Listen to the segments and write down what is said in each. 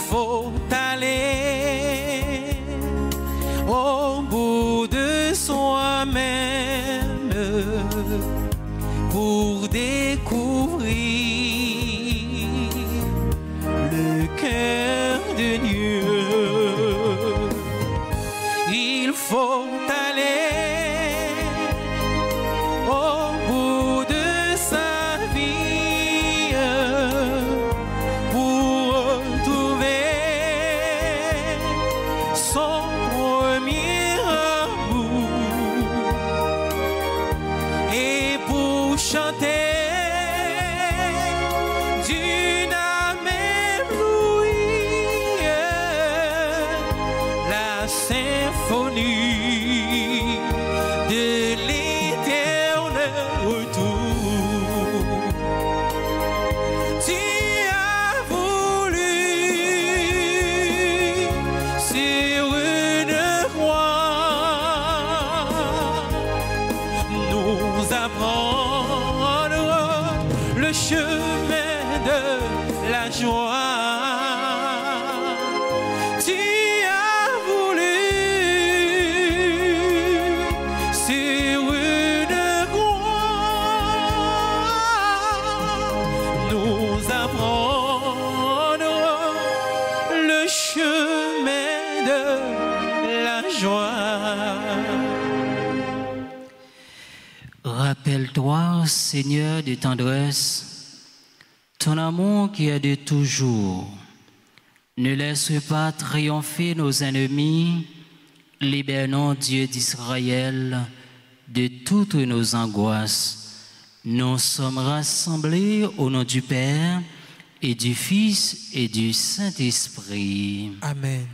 faut aller au bout de soi-même pour découvrir le cœur de Dieu. Il faut aller au bout de sa vie pour retrouver son premier amour et pour chanter d'une âme éblouie la symphonie de l'éternel retour. Tu as voulu sur une croix nous apprendre le chemin de la joie. Tu as voulu sur une croix nous apprendre le chemin de la joie. Rappelle-toi, Seigneur de tendresse, ton amour qui est de toujours. Ne laisse pas triompher nos ennemis. Libère-nous, Dieu d'Israël, de toutes nos angoisses. Nous sommes rassemblés au nom du Père et du Fils et du Saint-Esprit. Amen.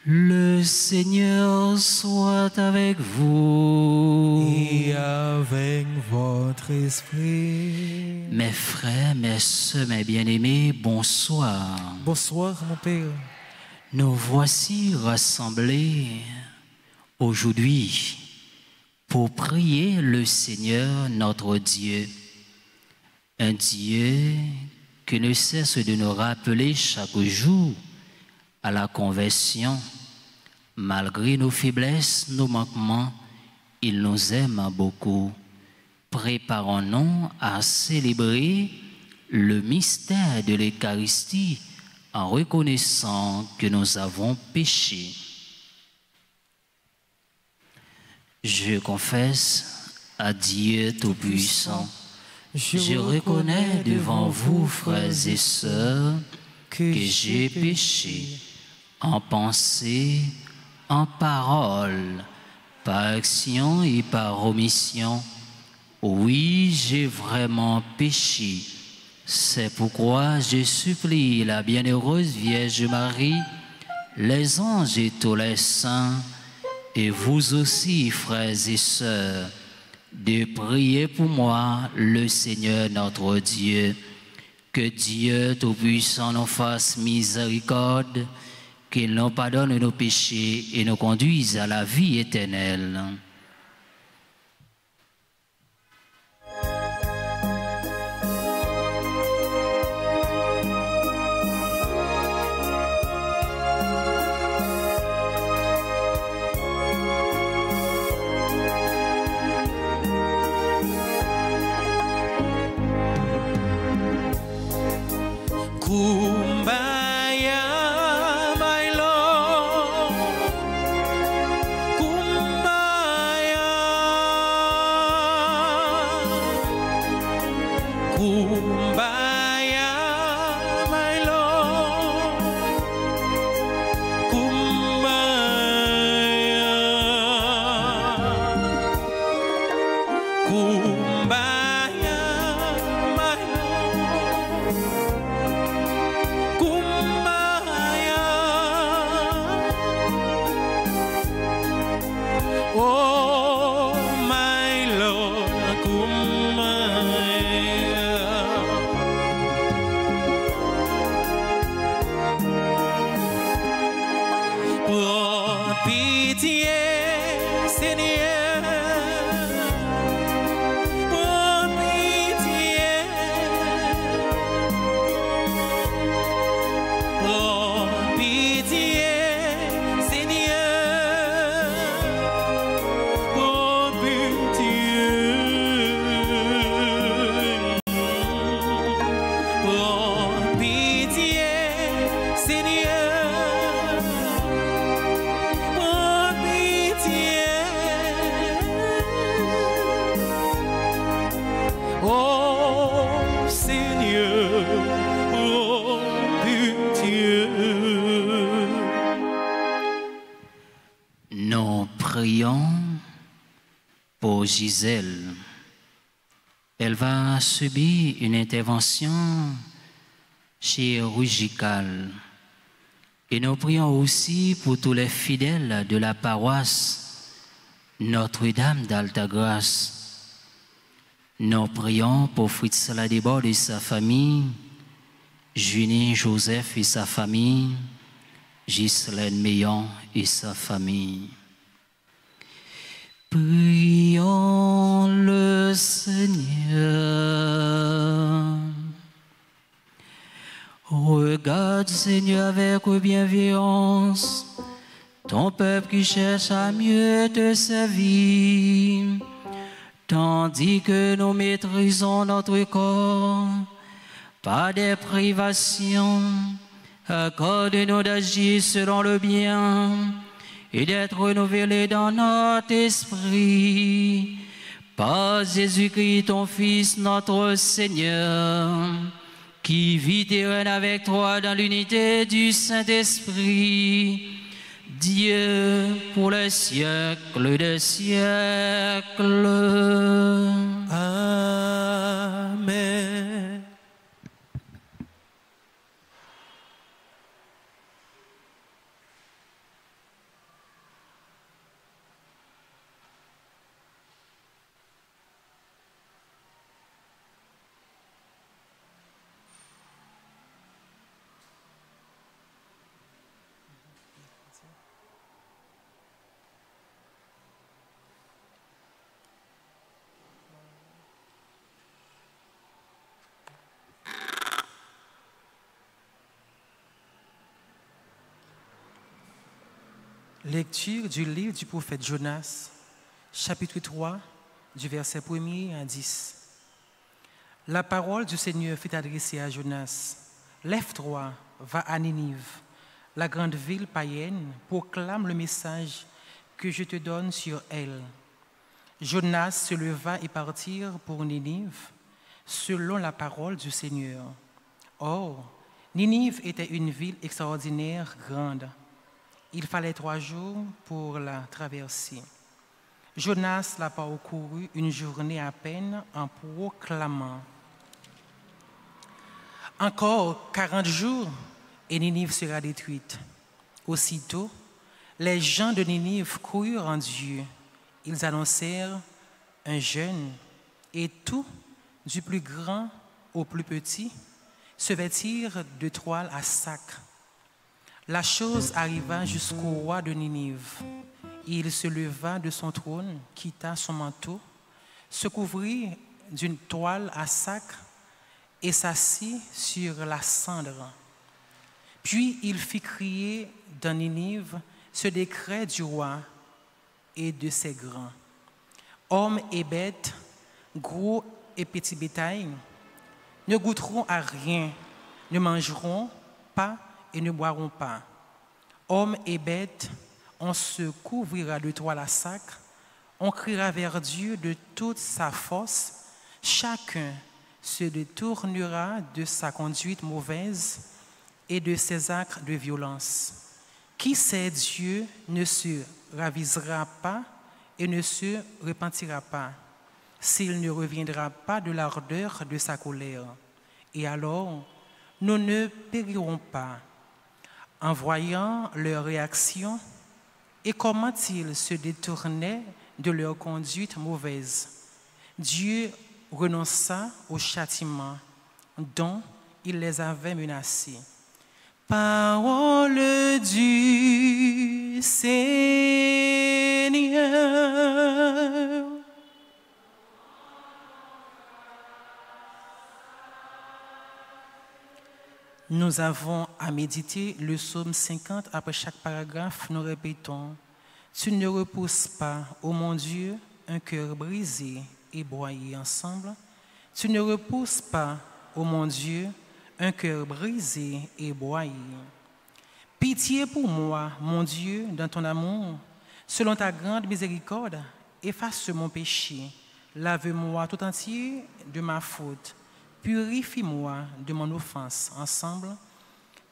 Le Seigneur soit avec vous. Et avec votre esprit. Mes frères, mes sœurs, mes bien-aimés, bonsoir. Bonsoir, mon Père. Nous voici rassemblés aujourd'hui pour prier le Seigneur notre Dieu. Un Dieu qui ne cesse de nous rappeler chaque jour à la conversion. Malgré nos faiblesses, nos manquements, il nous aime beaucoup. Préparons-nous à célébrer le mystère de l'Eucharistie en reconnaissant que nous avons péché. Je confesse à Dieu Tout-Puissant, je reconnais devant vous, frères et sœurs, que j'ai péché en pensée, en parole, par action et par omission. Oui, j'ai vraiment péché. C'est pourquoi je supplie la bienheureuse Vierge Marie, les anges et tous les saints, et vous aussi, frères et sœurs, de prier pour moi, le Seigneur notre Dieu. Que Dieu Tout-Puissant nous fasse miséricorde, qu'il nous pardonne nos péchés et nous conduise à la vie éternelle. Kumbaya, my Lord, Kumbaya, Kumbaya, my Lord, Kumbaya, Kumbaya, my Lord. prions pour Gisèle. Elle va subir une intervention chirurgicale. Et nous prions aussi pour tous les fidèles de la paroisse Notre-Dame d'Altagrace. Nous prions pour Fritz Ladebord et sa famille, Junie Joseph et sa famille, Ghislaine Meillon et sa famille. Prions le Seigneur. Regarde, Seigneur, avec bienveillance ton peuple qui cherche à mieux te servir, tandis que nous maîtrisons notre corps par des privations. Accorde-nous d'agir selon le bien et d'être renouvelés dans notre esprit par Jésus-Christ, ton Fils, notre Seigneur, qui vit et règne avec toi dans l'unité du Saint-Esprit, Dieu pour les siècles des siècles. Amen. Lecture du livre du prophète Jonas, chapitre 3, du verset 1er à 10. La parole du Seigneur fut adressée à Jonas. Lève-toi, va à Ninive, la grande ville païenne, proclame le message que je te donne sur elle. Jonas se leva et partit pour Ninive, selon la parole du Seigneur. Or, Ninive était une ville extraordinaire grande. Il fallait 3 jours pour la traverser. Jonas l'a parcouru une journée à peine en proclamant: encore 40 jours et Ninive sera détruite. Aussitôt, les gens de Ninive crurent en Dieu. Ils annoncèrent un jeûne et tout, du plus grand au plus petit, se vêtirent de toile à sac. La chose arriva jusqu'au roi de Ninive. Il se leva de son trône, quitta son manteau, se couvrit d'une toile à sac et s'assit sur la cendre. Puis il fit crier dans Ninive ce décret du roi et de ses grands: hommes et bêtes, gros et petits bétail, ne goûteront à rien, ne mangeront pas et ne boiront pas. Hommes et bêtes, on se couvrira de toile à sac, on criera vers Dieu de toute sa force, chacun se détournera de sa conduite mauvaise et de ses actes de violence. Qui sait Dieu ne se ravisera pas et ne se repentira pas, s'il ne reviendra pas de l'ardeur de sa colère. Et alors, nous ne périrons pas. En voyant leur réaction et comment ils se détournaient de leur conduite mauvaise, Dieu renonça au châtiment dont il les avait menacés. Parole du Seigneur. Nous avons à méditer le psaume 50. Après chaque paragraphe, nous répétons: tu ne repousses pas, ô mon Dieu, un cœur brisé et broyé ensemble. Tu ne repousses pas, ô mon Dieu, un cœur brisé et broyé. Pitié pour moi, mon Dieu, dans ton amour. Selon ta grande miséricorde, efface mon péché. Lave-moi tout entier de ma faute. Purifie-moi de mon offense. Ensemble,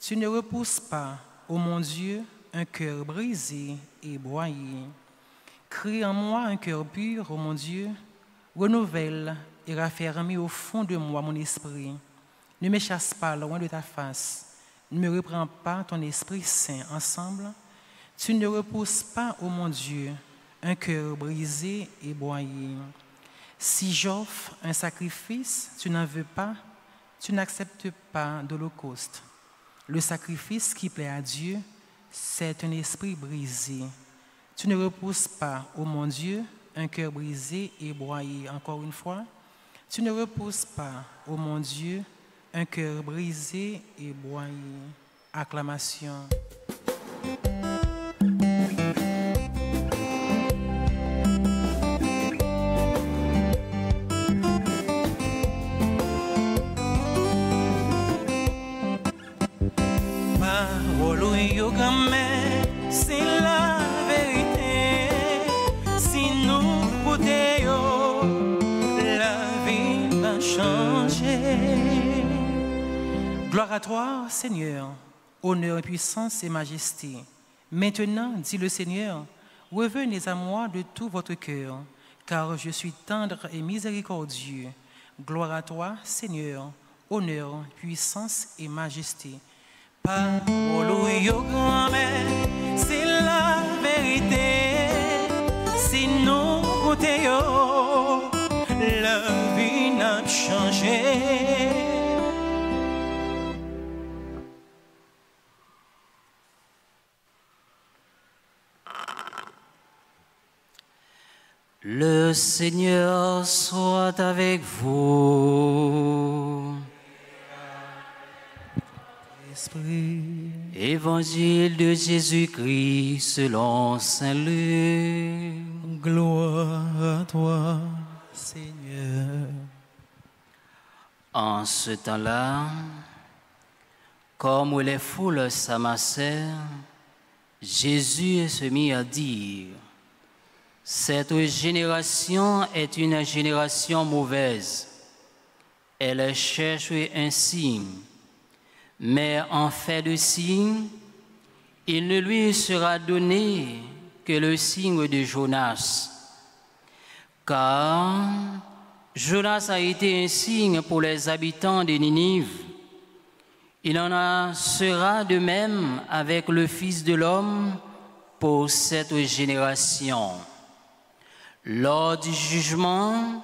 tu ne repousses pas, ô mon Dieu, un cœur brisé et broyé. Crée en moi un cœur pur, ô mon Dieu, renouvelle et raffermis au fond de moi mon esprit. Ne me chasse pas loin de ta face, ne me reprends pas ton Esprit Saint ensemble. Tu ne repousses pas, ô mon Dieu, un cœur brisé et broyé. Si j'offre un sacrifice, tu n'en veux pas, tu n'acceptes pas d'holocauste. Le sacrifice qui plaît à Dieu, c'est un esprit brisé. Tu ne repousses pas, ô mon Dieu, un cœur brisé et broyé. Encore une fois, tu ne repousses pas, ô mon Dieu, un cœur brisé et broyé. Acclamation. C'est la vérité. Si nous goûtions, la vie va changer. Gloire à toi, Seigneur, honneur, puissance et majesté. Maintenant, dit le Seigneur, revenez à moi de tout votre cœur, car je suis tendre et miséricordieux. Gloire à toi, Seigneur, honneur, puissance et majesté. Parole yo grand-mère, c'est la vérité. Si nous goûtions, la vie n'a changé. Le Seigneur soit avec vous. Évangile de Jésus-Christ selon Saint Luc. Gloire à toi, Seigneur. En ce temps-là, comme les foules s'amassèrent, Jésus se mit à dire: cette génération est une génération mauvaise. Elle cherche un signe. Mais en fait de signe, il ne lui sera donné que le signe de Jonas. Car Jonas a été un signe pour les habitants de Ninive. Il en sera de même avec le Fils de l'homme pour cette génération. Lors du jugement,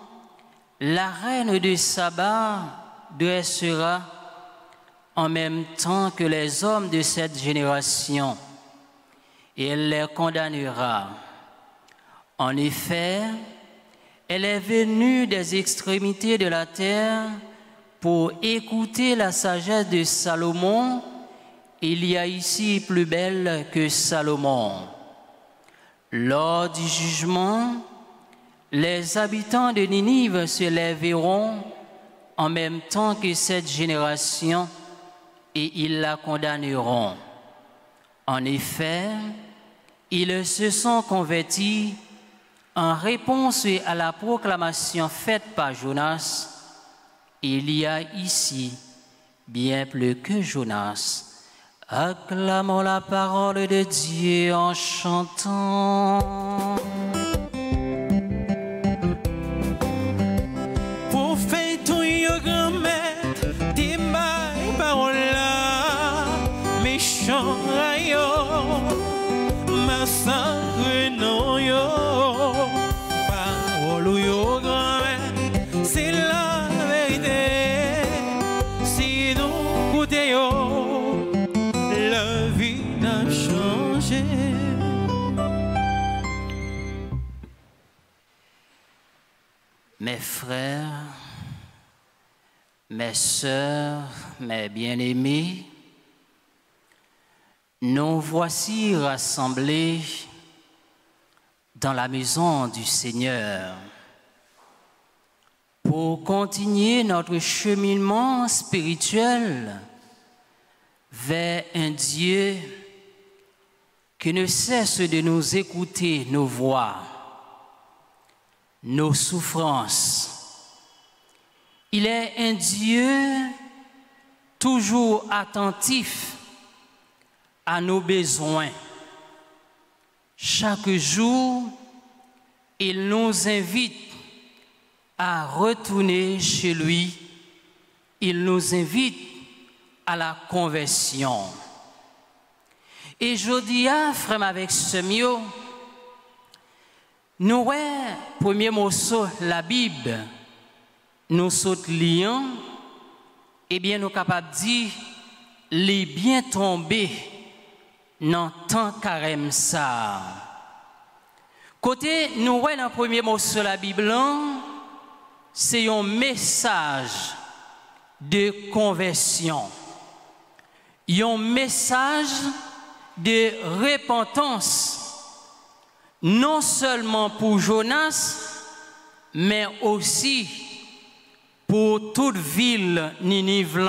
la reine de Saba dressera en même temps que les hommes de cette génération, et elle les condamnera. En effet, elle est venue des extrémités de la terre pour écouter la sagesse de Salomon. Il y a ici plus belle que Salomon. Lors du jugement, les habitants de Ninive se lèveront en même temps que cette génération, et ils la condamneront. En effet, ils se sont convertis en réponse à la proclamation faite par Jonas. Il y a ici bien plus que Jonas. Acclamons la parole de Dieu en chantant. Pour faire tout yo grand-mère, dis ma parole là, méchant rayon, massacre non yo. Parole yo grand-mère, c'est la vérité. Si nous goûtions, la vie n'a changé. Mes frères, mes sœurs, mes bien-aimés, nous voici rassemblés dans la maison du Seigneur pour continuer notre cheminement spirituel vers un Dieu qui ne cesse de nous écouter nos voix, nos souffrances. Il est un Dieu toujours attentif à nos besoins. Chaque jour, il nous invite à retourner chez lui. Il nous invite à la conversion. Et je dis à frère avec ce mieux, nous voyons, premier morceau, la Bible, nous sommes lions, eh bien nous sommes capables de dire, les bien tombés, dans tant carême ça. Côté, nous voyons dans le premier morceau, la Bible, c'est un message de conversion, un message de repentance, non seulement pour Jonas, mais aussi pour toute ville Ninive.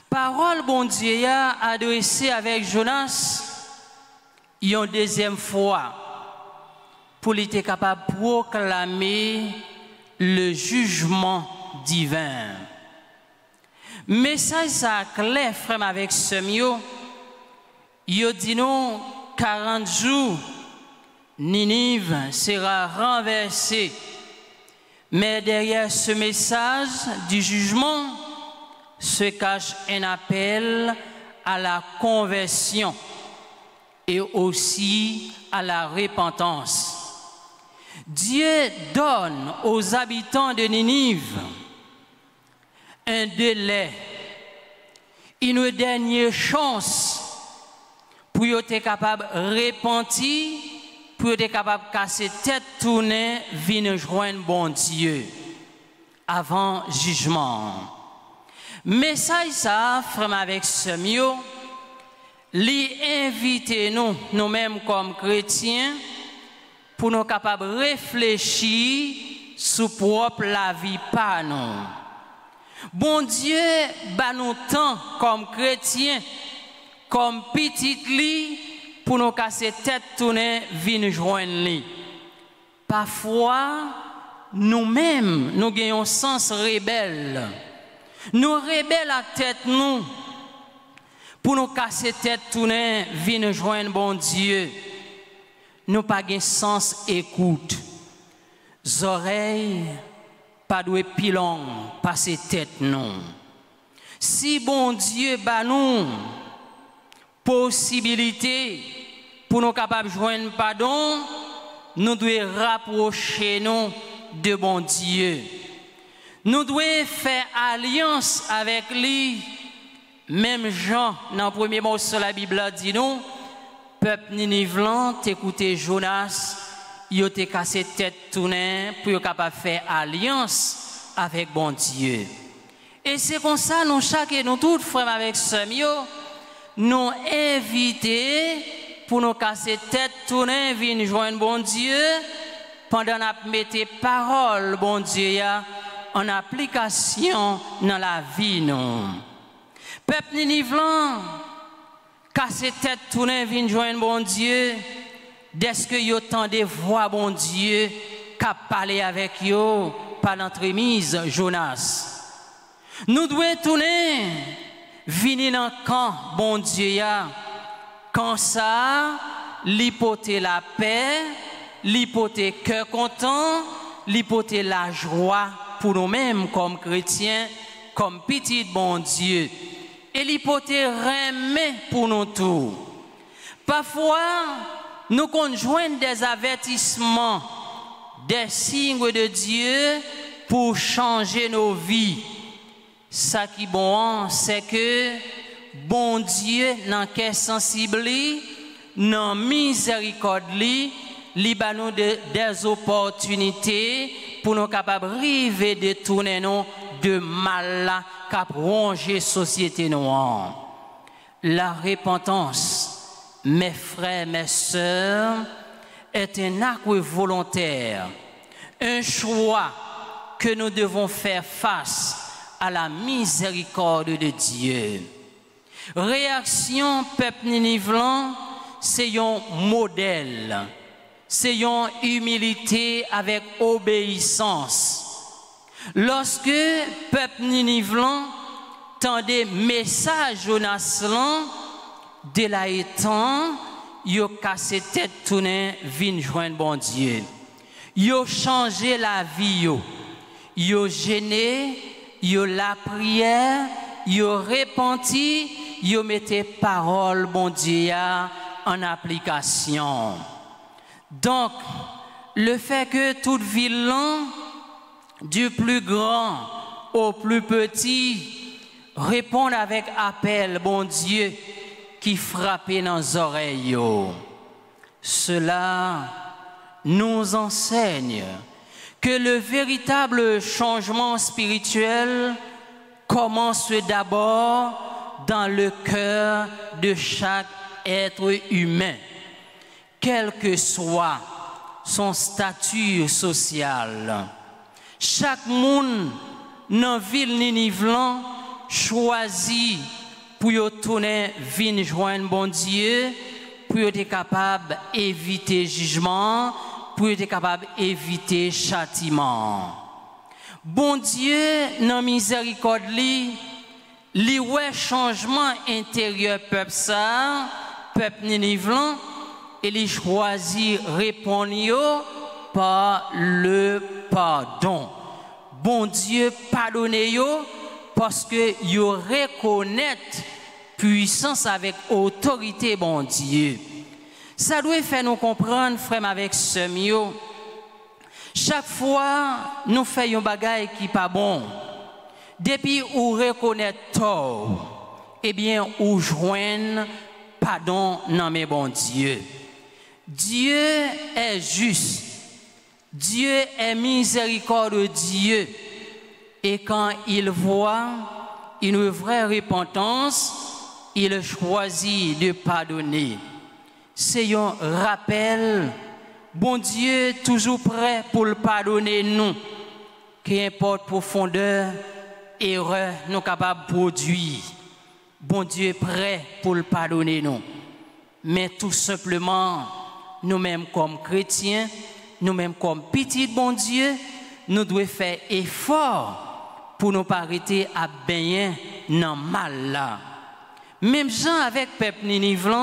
Parole bon Dieu a adressée avec Jonas une deuxième fois pour qu'il était capable de proclamer le jugement divin. Message ça clair frère avec ce mieux. Il dit nous 40 jours Ninive sera renversée. Mais derrière ce message du jugement se cache un appel à la conversion et aussi à la repentance. Dieu donne aux habitants de Ninive un délai, une dernière chance pour être capable de repentir, pour être capable de casser tête tournée, venir joindre bon Dieu avant jugement. Message ça, frère avec ce mieux, lui inviter nous-mêmes comme chrétiens, pour nous capables de réfléchir sur propre la vie par nous. Bon Dieu, bah nous temps comme chrétiens, comme petit lit, pour nous casser tête tournée, venir joindre lui. Parfois, nous-mêmes, nous gagnons sens rebelle. Nous rebelles à tête nous, pour nous casser tête tournée, venir joindre bon Dieu. Nous pas gain sens écoute. Oreilles pas doué pilon passer tête non. Si bon Dieu ba nous possibilité pour nous capables de joindre pardon, nous devons rapprocher nous de bon Dieu. Nous devons faire alliance avec lui. Même Jean, dans le premier mot sur la Bible, dit nous, peuple Ninive, t'écoutez Jonas, il a cassé tête tournée pour être capable de faire alliance avec bon Dieu. Et c'est comme ça, nous, chacun, nous tous, frères avec Samuel, nous inviter pour nous casser tête tournée, venir joindre bon Dieu, pendant qu'on mette parole, bon Dieu, en application dans la vie, non. Peuple Ninive, casser tête tournée, venir joindre bon Dieu, dès que vous entendez voix bon Dieu, qu'a parlé avec vous par l'entremise Jonas. Nous devons tourner, venir dans le camp, bon Dieu, quand ça, l'hypothèse la paix, l'hypothèse cœur content, l'hypothèse la joie pour nous-mêmes comme chrétiens, comme petit bon Dieu. Et l'hypothèse remet pour nous tous. Parfois, nous conjoignons des avertissements, des signes de Dieu pour changer nos vies. Ça qui est bon, c'est que bon Dieu, dans quel sensible, dans miséricorde, il ba nous des opportunités pour nous capables de détourner nous de mal qui a rongé la société noire. La repentance, mes frères, mes sœurs, est un acte volontaire, un choix que nous devons faire face à la miséricorde de Dieu. Réaction peuple ninivelan, c'est un modèle, c'est une humilité avec obéissance. Lorsque peuple ninivelan tendait message Jonas de la étang yo cassé tête tourner vinn joindre bon Dieu. Yo changé la vie yo. Yo gêné, yo la prière, yo repenti, yo mettez parole bon Dieu en application. Donc le fait que toute ville du plus grand au plus petit répondent avec appel bon Dieu qui frappait dans les oreilles. Cela nous enseigne que le véritable changement spirituel commence d'abord dans le cœur de chaque être humain, quel que soit son statut social. Chaque monde dans la ville Ninive choisit pour tourner vinn joindre bon Dieu, pour être capable d'éviter jugement, pour être capable d'éviter châtiment. Bon Dieu, dans miséricorde li ouais changement intérieur peuple ça, peuple Ninive, et il choisit répondre par le pardon. Bon Dieu pardonnez yo parce que yo reconnaît puissance avec autorité bon Dieu. Ça doit faire nous comprendre frère avec sœur, chaque fois nous faisons bagaille qui pas bon, depuis ou reconnaître tort, eh bien ou joindre pardon dans mes bon Dieu. Dieu est juste. Dieu est miséricordieux et quand il voit une vraie repentance, il choisit de pardonner. C'est un rappel, bon Dieu toujours prêt pour le pardonner nous, qu'importe profondeur, erreur nous capables de produire. Bon Dieu prêt pour le pardonner nous. Mais tout simplement, nous-mêmes comme chrétiens, nous-mêmes comme petits bon Dieu, nous devons faire effort pour nous pas arrêter à baigner dans le mal là. Même gens avec peuple Ninive,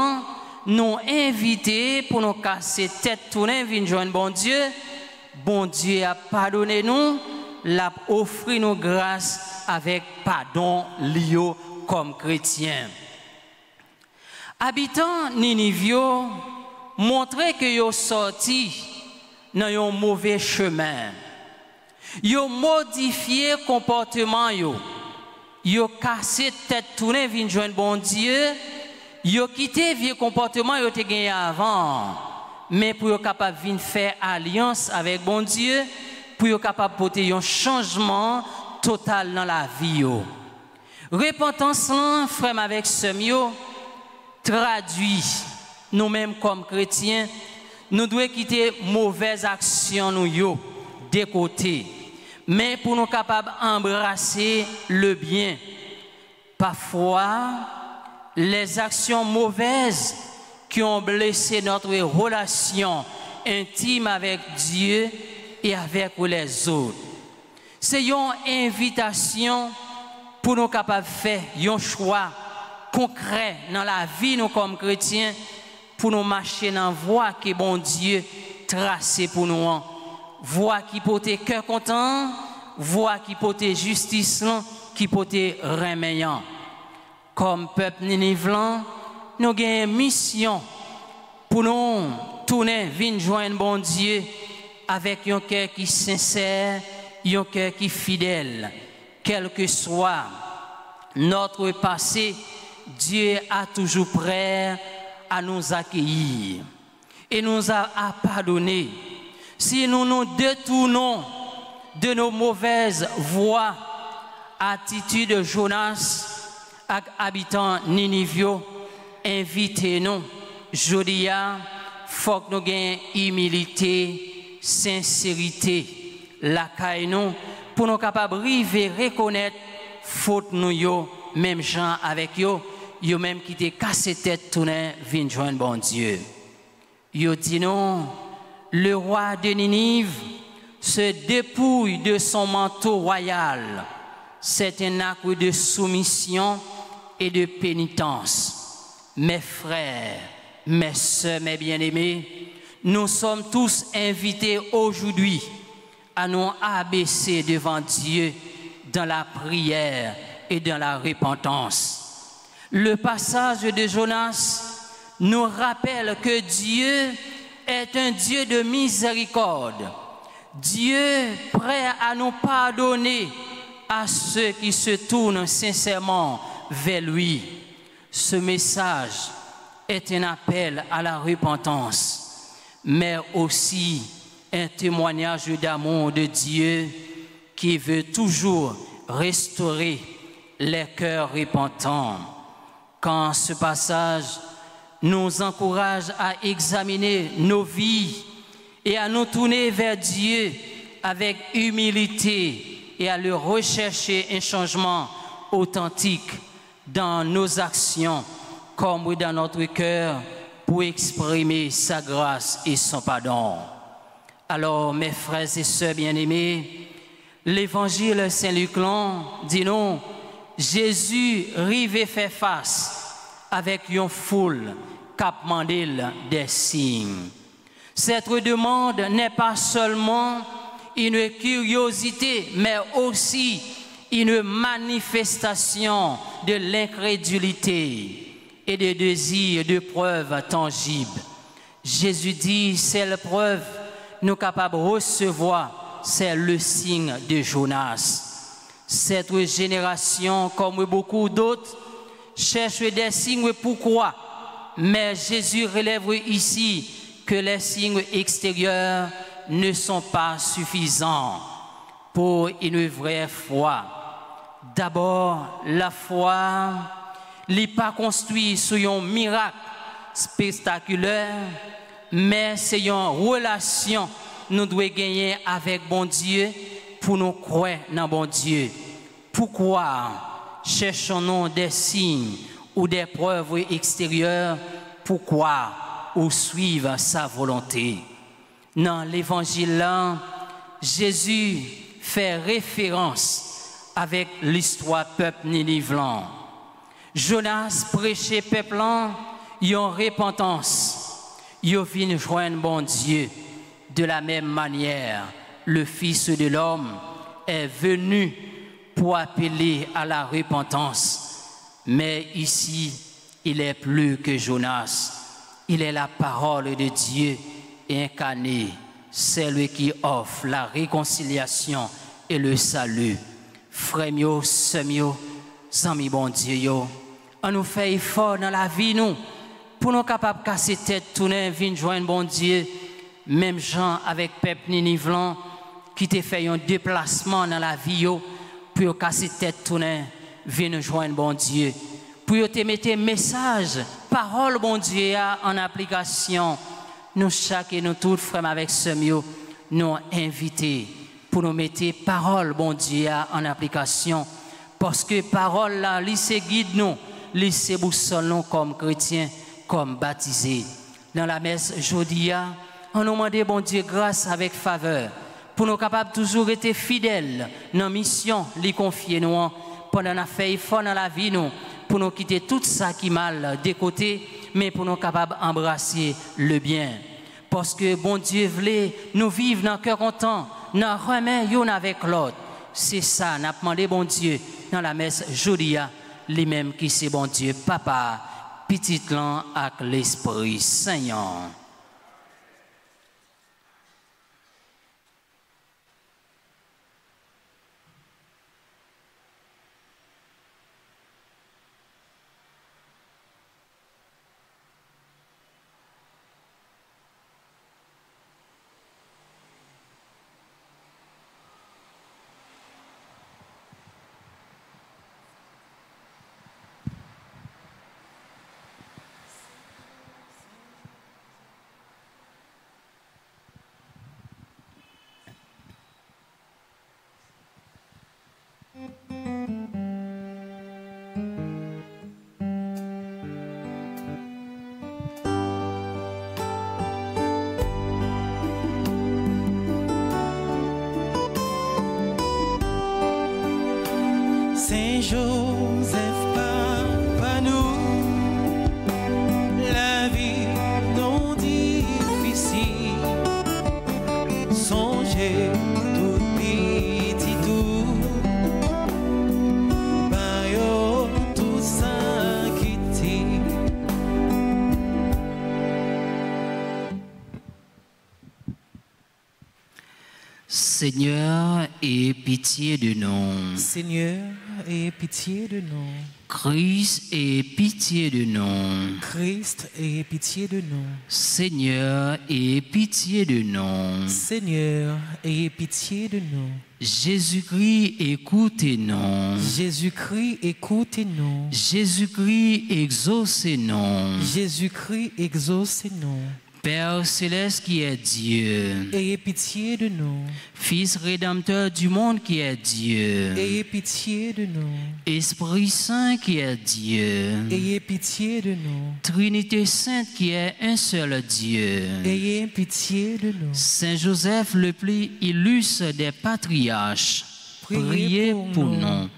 nous invités pour nous casser tête tourner vinn joindre bon Dieu. Bon Dieu a pardonné nous, l'a offert nous grâce avec pardon lio comme chrétiens. Habitants Ninive montrent que yo sorti dans un mauvais chemin. Yo modifié comportement yo cassé tête tourner vinn joindre bon Dieu. Yo quitté vieux comportement yo te gagné avant, mais pour yo capable venir faire alliance avec bon Dieu, pour yo capable porter un changement total dans la vie yo. Repentance là, frère avec sœur, traduit nous-mêmes comme chrétiens, nous devons quitter mauvaises actions nous yo de côté, mais pour nous capables embrasser le bien. Parfois, les actions mauvaises qui ont blessé notre relation intime avec Dieu et avec les autres. C'est une invitation pour nous capables de faire un choix concret dans la vie nous comme chrétiens pour nous marcher dans la voie que bon Dieu tracée pour nous. Voie qui porte cœur content, voie qui porte justice, qui porte remédiant. Comme peuple Ninive, nous avons une mission pour nous tourner, venir joindre bon Dieu avec un cœur qui est sincère, un cœur qui est fidèle. Quel que soit notre passé, Dieu a toujours prêt à nous accueillir et nous a pardonné. Si nous nous détournons de nos mauvaises voies, attitude de Jonas, ak habitants Ninivio, invitez-nous. Jodia, faut que nous ayons humilité, sincérité, la caille nous, pour nous capables de reconnaître faute nous yo, même gens avec yo même qui te cassé tête tourner vinn joindre bon Dieu. Yo dit non, le roi de Ninive se dépouille de son manteau royal. C'est un acte de soumission et de pénitence. Mes frères, Mes sœurs, mes bien-aimés, nous sommes tous invités aujourd'hui à nous abaisser devant Dieu dans la prière et dans la repentance. Le passage de Jonas nous rappelle que Dieu est un Dieu de miséricorde. Dieu prêt à nous pardonner à ceux qui se tournent sincèrement vers lui. Ce message est un appel à la repentance, mais aussi un témoignage d'amour de Dieu qui veut toujours restaurer les cœurs repentants. Quand ce passage nous encourage à examiner nos vies et à nous tourner vers Dieu avec humilité et à le rechercher un changement authentique dans nos actions comme dans notre cœur pour exprimer sa grâce et son pardon. Alors, mes frères et sœurs bien-aimés, l'évangile Saint-Luc dit nous, Jésus rive fait face avec une foule cap mandel des signes. Cette demande n'est pas seulement une curiosité, mais aussi une manifestation de l'incrédulité et de désir de preuves tangibles. Jésus dit, c'est la preuve nous capables de recevoir, c'est le signe de Jonas. Cette génération, comme beaucoup d'autres, cherche des signes pourquoi, mais Jésus relève ici que les signes extérieurs ne sont pas suffisants pour une vraie foi. D'abord, la foi n'est pas construite sur un miracle spectaculaire, mais c'est une relation nous devons gagner avec bon Dieu pour nous croire dans bon Dieu. Pourquoi cherchons-nous des signes ou des preuves extérieures? Pourquoi ou suivre sa volonté? Dans l'évangile là, Jésus fait référence avec l'histoire peuple ninivelan. Jonas prêchait peuple en repentance. Ils viennent joindre bon Dieu. De la même manière, le Fils de l'homme est venu pour appeler à la repentance. Mais ici, il est plus que Jonas. Il est la parole de Dieu incarnée, celui qui offre la réconciliation et le salut. Frères mio, sœurs mio, amis bon Dieu, on nous fait effort dans la vie nous pour nous capables de casser tête, tourner, venir joindre bon Dieu. Même gens avec peuple ninivelan qui te fait un déplacement dans la vie pour casser tête, tourner, venir joindre bon Dieu. Pour te mettre message, parole bon Dieu en application. Nous chaque et nous tous frères avec ce mieux, nous invités pour nous mettre parole bon Dieu en application. Parce que parole là, lycée guide nous, lycée boussole nous comme chrétiens, comme baptisés. Dans la messe jodia, on nous demande bon Dieu grâce avec faveur pour nous capables toujours être fidèles dans la mission, les confier nous pendant la fait effort dans la vie nous pour nous quitter tout ça qui mal des côtés, mais pour nous capables d'embrasser le bien. Parce que bon Dieu voulait nous vivre dans le cœur content, dans remède l'un avec l'autre. C'est ça, n'a demandé bon Dieu dans la messe jodia, les mêmes qui c'est bon Dieu, Papa, petit lan avec l'Esprit Saint. Seigneur, aie pitié de nous. Seigneur, aie pitié de nous. Christ, aie pitié de nous. Christ, aie pitié de nous. Seigneur, aie pitié de nous. Seigneur, aie pitié de nous. Jésus-Christ, écoutez-nous. Jésus-Christ, écoutez-nous. Jésus-Christ, exaucez-nous. Jésus-Christ, exaucez-nous. Père céleste qui est Dieu, Ayez pitié de nous. Fils rédempteur du monde qui est Dieu, Ayez pitié de nous. Esprit Saint qui est Dieu, Ayez pitié de nous. Trinité Sainte qui est un seul Dieu, Ayez pitié de nous. Saint Joseph le plus illustre des patriarches, priez pour nous.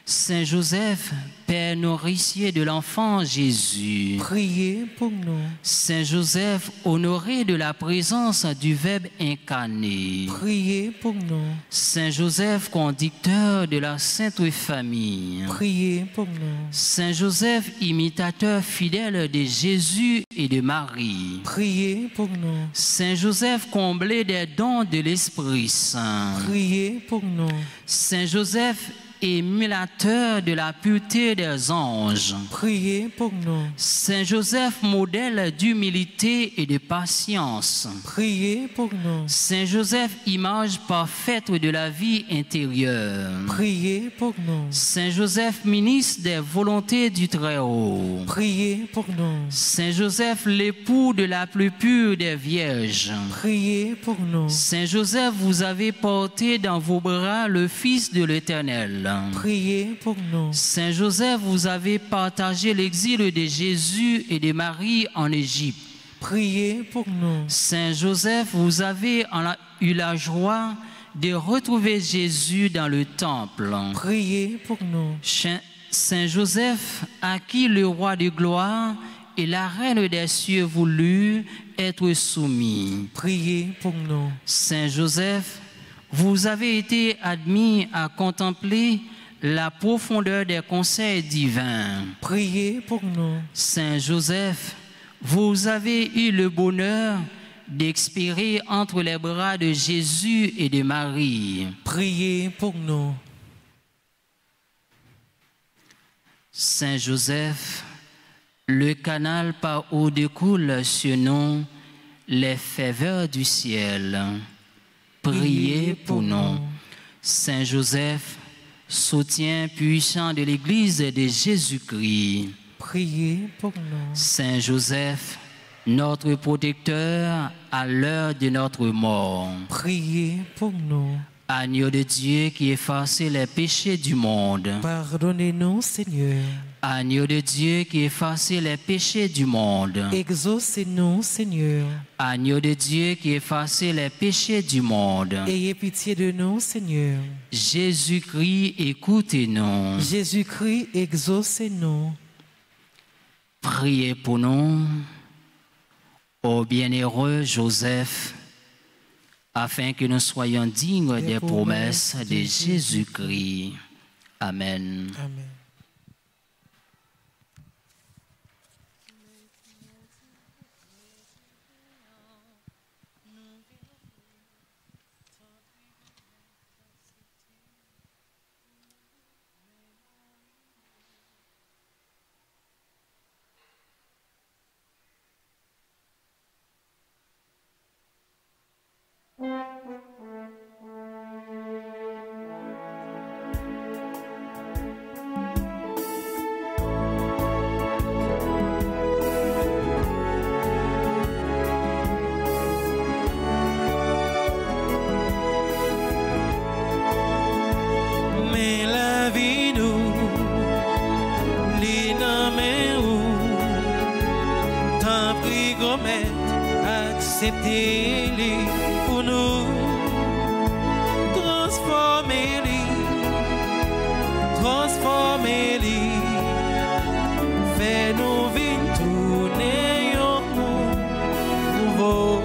Saint Joseph, Père nourricier de l'enfant Jésus, Priez pour nous. Saint Joseph, honoré de la présence du Verbe incarné, Priez pour nous. Saint Joseph, conducteur de la Sainte Famille, Priez pour nous. Saint Joseph, imitateur fidèle de Jésus et de Marie, Priez pour nous. Saint Joseph, comblé des dons de l'Esprit Saint, Priez pour nous. Saint Joseph, émulateur de la pureté des anges, Priez pour nous. Saint Joseph, modèle d'humilité et de patience, Priez pour nous. Saint Joseph, image parfaite de la vie intérieure, Priez pour nous. Saint Joseph, ministre des volontés du Très-Haut, Priez pour nous. Saint Joseph, l'époux de la plus pure des vierges, Priez pour nous. Saint Joseph, vous avez porté dans vos bras le Fils de l'Éternel. Priez pour nous. Saint Joseph, vous avez partagé l'exil de Jésus et de Marie en Égypte. Priez pour nous. Saint Joseph, vous avez eu la joie de retrouver Jésus dans le temple. Priez pour nous. Saint Joseph, à qui le roi de gloire et la reine des cieux voulurent être soumis. Priez pour nous. Saint Joseph, vous avez été admis à contempler la profondeur des conseils divins. Priez pour nous. Saint Joseph, vous avez eu le bonheur d'expirer entre les bras de Jésus et de Marie. Priez pour nous. Saint Joseph, le canal par où découlent sur nous les faveurs du ciel. Priez pour nous. Saint Joseph, soutien puissant de l'Église de Jésus-Christ. Priez pour nous. Saint Joseph, notre protecteur à l'heure de notre mort. Priez pour nous. Agneau de Dieu qui efface les péchés du monde. Pardonnez-nous, Seigneur. Agneau de Dieu qui efface les péchés du monde. Exaucez-nous, Seigneur. Agneau de Dieu qui efface les péchés du monde. Ayez pitié de nous, Seigneur. Jésus-Christ, écoutez-nous. Jésus-Christ, exaucez-nous. Priez pour nous, ô bienheureux Joseph, afin que nous soyons dignes des promesses de Jésus-Christ. Amen. Amen. Acceptez-les pour nous, transformez-les, fais-nous vivre tourner au monde nouveau.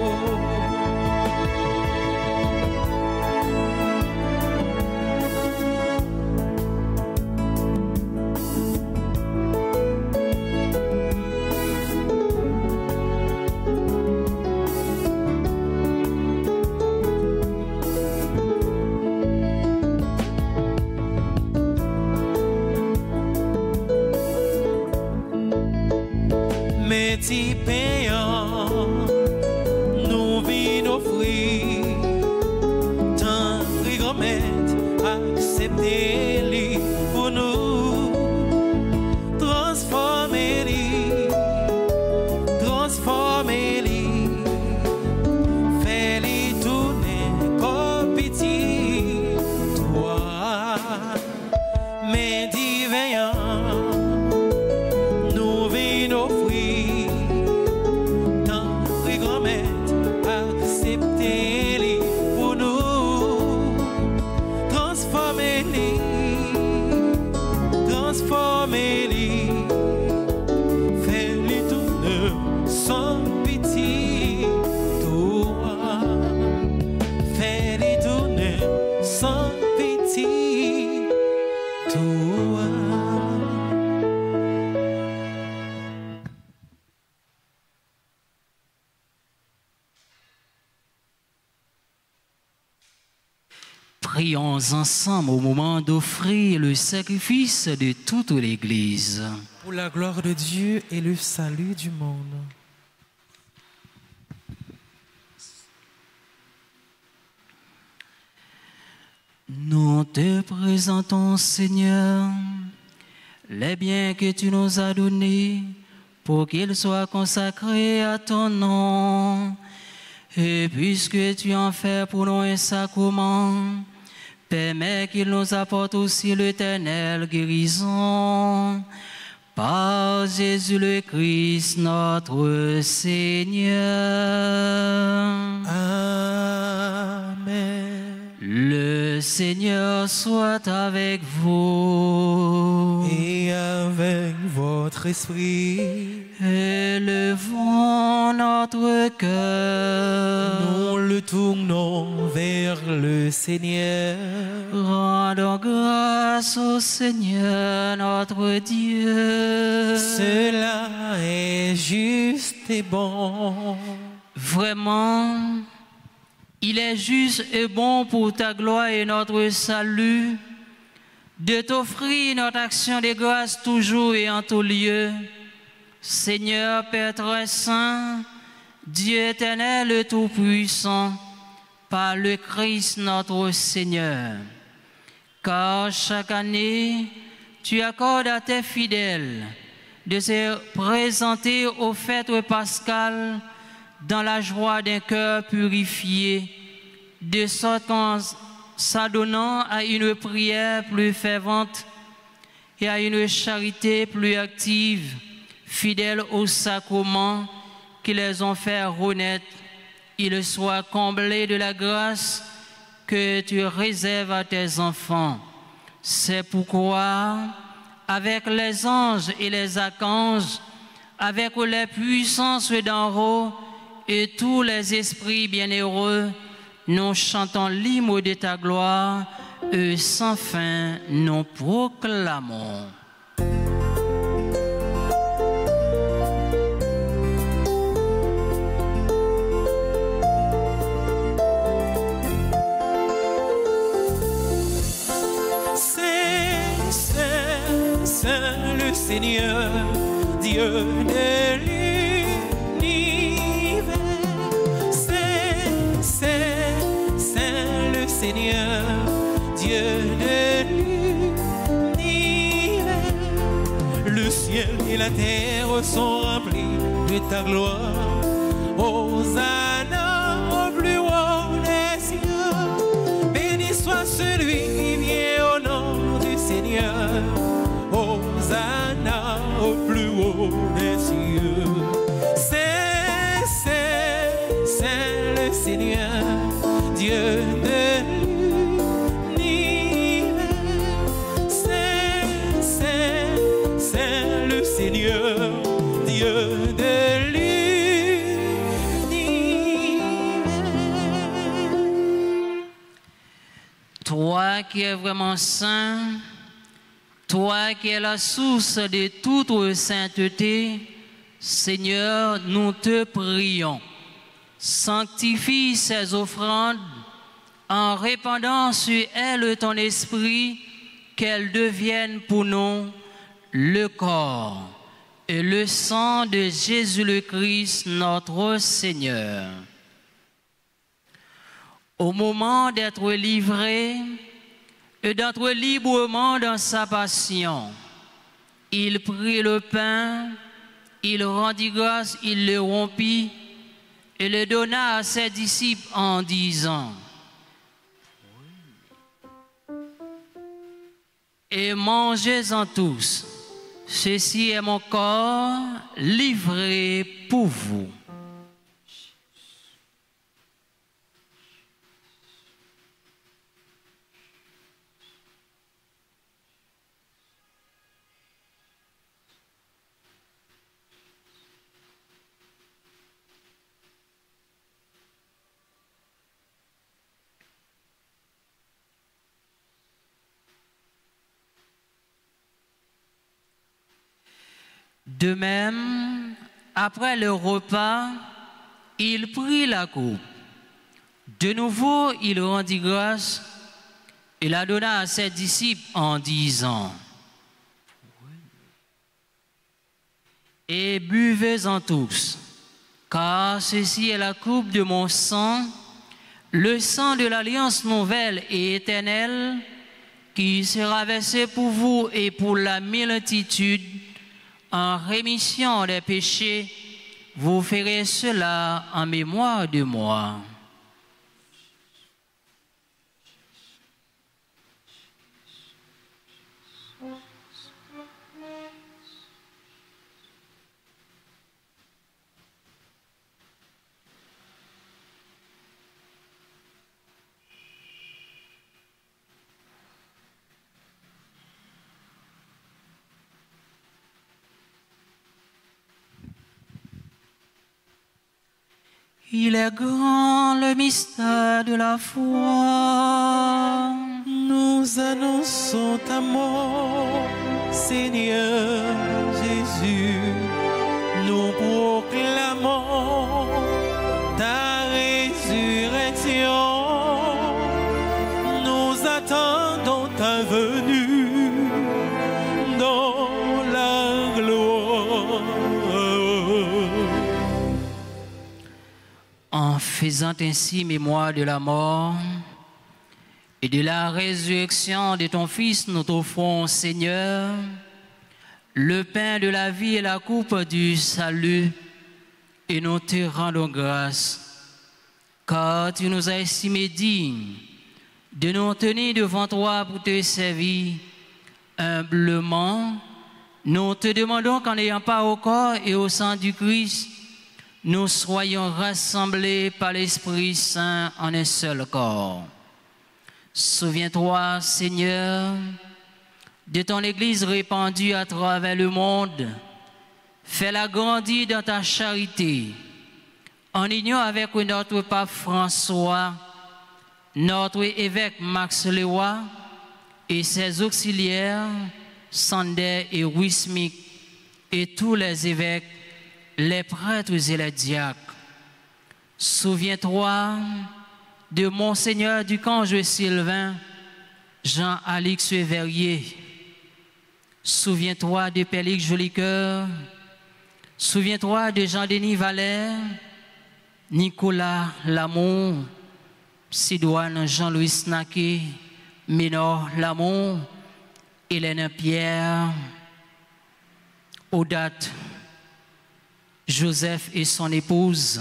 mais t'y payant, nous vîmes offrir, tant rigomètre, acceptez-les pour nous, transformez-les, transformez-les, fais-les tourner comme petit, toi, mais divin. Acceptez-les pour nous, transformez-les, transformez-les, fais-les tourner sans pitié, toi, fais-les tourner sans pitié, toi. Prions ensemble au moment d'offrir le sacrifice de toute l'Église. Pour la gloire de Dieu et le salut du monde. Nous te présentons, Seigneur, les biens que tu nous as donnés pour qu'ils soient consacrés à ton nom. Et puisque tu en fais pour nous un sacrement, permets qu'il nous apporte aussi l'éternelle guérison. Par Jésus le Christ, notre Seigneur. Amen. Le Seigneur soit avec vous. Et avec votre esprit. Élevons notre cœur. Nous le tournons vers le Seigneur. Rendons grâce au Seigneur notre Dieu. Cela est juste et bon. Vraiment, il est juste et bon pour ta gloire et notre salut de t'offrir notre action de grâce toujours et en tout lieu. Seigneur Père très saint, Dieu éternel et tout-puissant, par le Christ notre Seigneur. Car chaque année, tu accordes à tes fidèles de se présenter aux fêtes pascales dans la joie d'un cœur purifié, de sorte qu'en s'adonnant à une prière plus fervente et à une charité plus active, fidèles aux sacrements qui les ont fait renaître, ils soient comblés de la grâce que tu réserves à tes enfants. C'est pourquoi, avec les anges et les archanges, avec les puissances d'en haut et tous les esprits bienheureux, nous chantons l'hymne de ta gloire et sans fin nous proclamons. C'est le Seigneur, Dieu de l'univers. C'est le Seigneur, Dieu de l'univers. Le ciel et la terre sont remplis de ta gloire. Hosanna au plus haut des cieux. Béni soit celui qui vient au nom du Seigneur. Hosanna au plus haut des cieux. C'est le Seigneur, Dieu de l'univers. C'est le Seigneur, Dieu de l'univers. Toi qui es vraiment saint, toi qui es la source de toute sainteté, Seigneur, nous te prions. Sanctifie ces offrandes en répandant sur elles ton esprit, qu'elles deviennent pour nous le corps et le sang de Jésus le Christ, notre Seigneur. Au moment d'être livré et d'être librement dans sa passion, il prit le pain, il rendit grâce, il le rompit et le donna à ses disciples en disant: et mangez-en tous, ceci est mon corps livré pour vous. De même, après le repas, il prit la coupe. De nouveau, il rendit grâce et la donna à ses disciples en disant: et buvez-en tous, car ceci est la coupe de mon sang, le sang de l'alliance nouvelle et éternelle, qui sera versé pour vous et pour la multitude en rémission des péchés. Vous ferez cela en mémoire de moi. Il est grand le mystère de la foi. Nous annonçons ta mort, Seigneur Jésus. Nous proclamons ta résurrection. Nous attendons ta venue dans la gloire. En faisant ainsi mémoire de la mort et de la résurrection de ton Fils, nous t'offrons, Seigneur, le pain de la vie et la coupe du salut, et nous te rendons grâce, car tu nous as estimés dignes de nous tenir devant toi pour te servir humblement. Nous te demandons qu'en n'ayant pas au corps et au sang du Christ, nous soyons rassemblés par l'Esprit Saint en un seul corps. Souviens-toi, Seigneur, de ton Église répandue à travers le monde. Fais-la grandir dans ta charité, en union avec notre pape François, notre évêque Max Leroy et ses auxiliaires, Sander et Wismik, et tous les évêques, les prêtres et les diacres. Souviens-toi de Monseigneur Ducange Sylvain, Jean-Alix Verrier. Souviens-toi de Pélix Jolicoeur. Souviens-toi de Jean-Denis Valère, Nicolas Lamont, Sidoine Jean-Louis Snaké, Ménor Lamont, Hélène Pierre, Odate, Joseph et son épouse,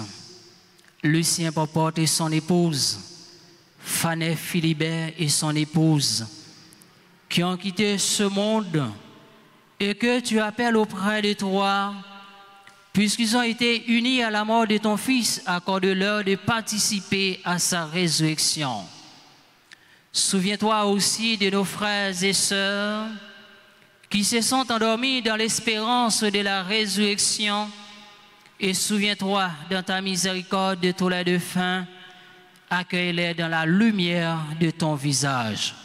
Lucien Popote et son épouse, Fanny Philibert et son épouse, qui ont quitté ce monde et que tu appelles auprès de toi, puisqu'ils ont été unis à la mort de ton Fils, accorde-leur de participer à sa résurrection. Souviens-toi aussi de nos frères et sœurs qui se sont endormis dans l'espérance de la résurrection. Et souviens-toi, dans ta miséricorde de tous les défunts, accueille-les dans la lumière de ton visage.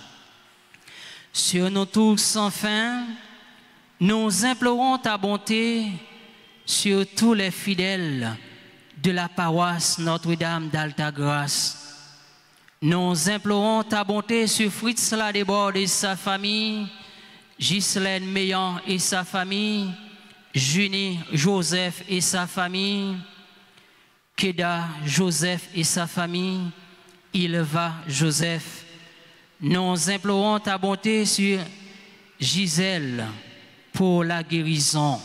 Sur nous tous, enfin, nous implorons ta bonté sur tous les fidèles de la paroisse Notre-Dame d'Altagrace. Nous implorons ta bonté sur Fritz Ladebord et sa famille, Ghislaine Meillan et sa famille, Junie Joseph et sa famille, Keda Joseph et sa famille, Ilva Joseph. Nous implorons ta bonté sur Gisèle pour la guérison.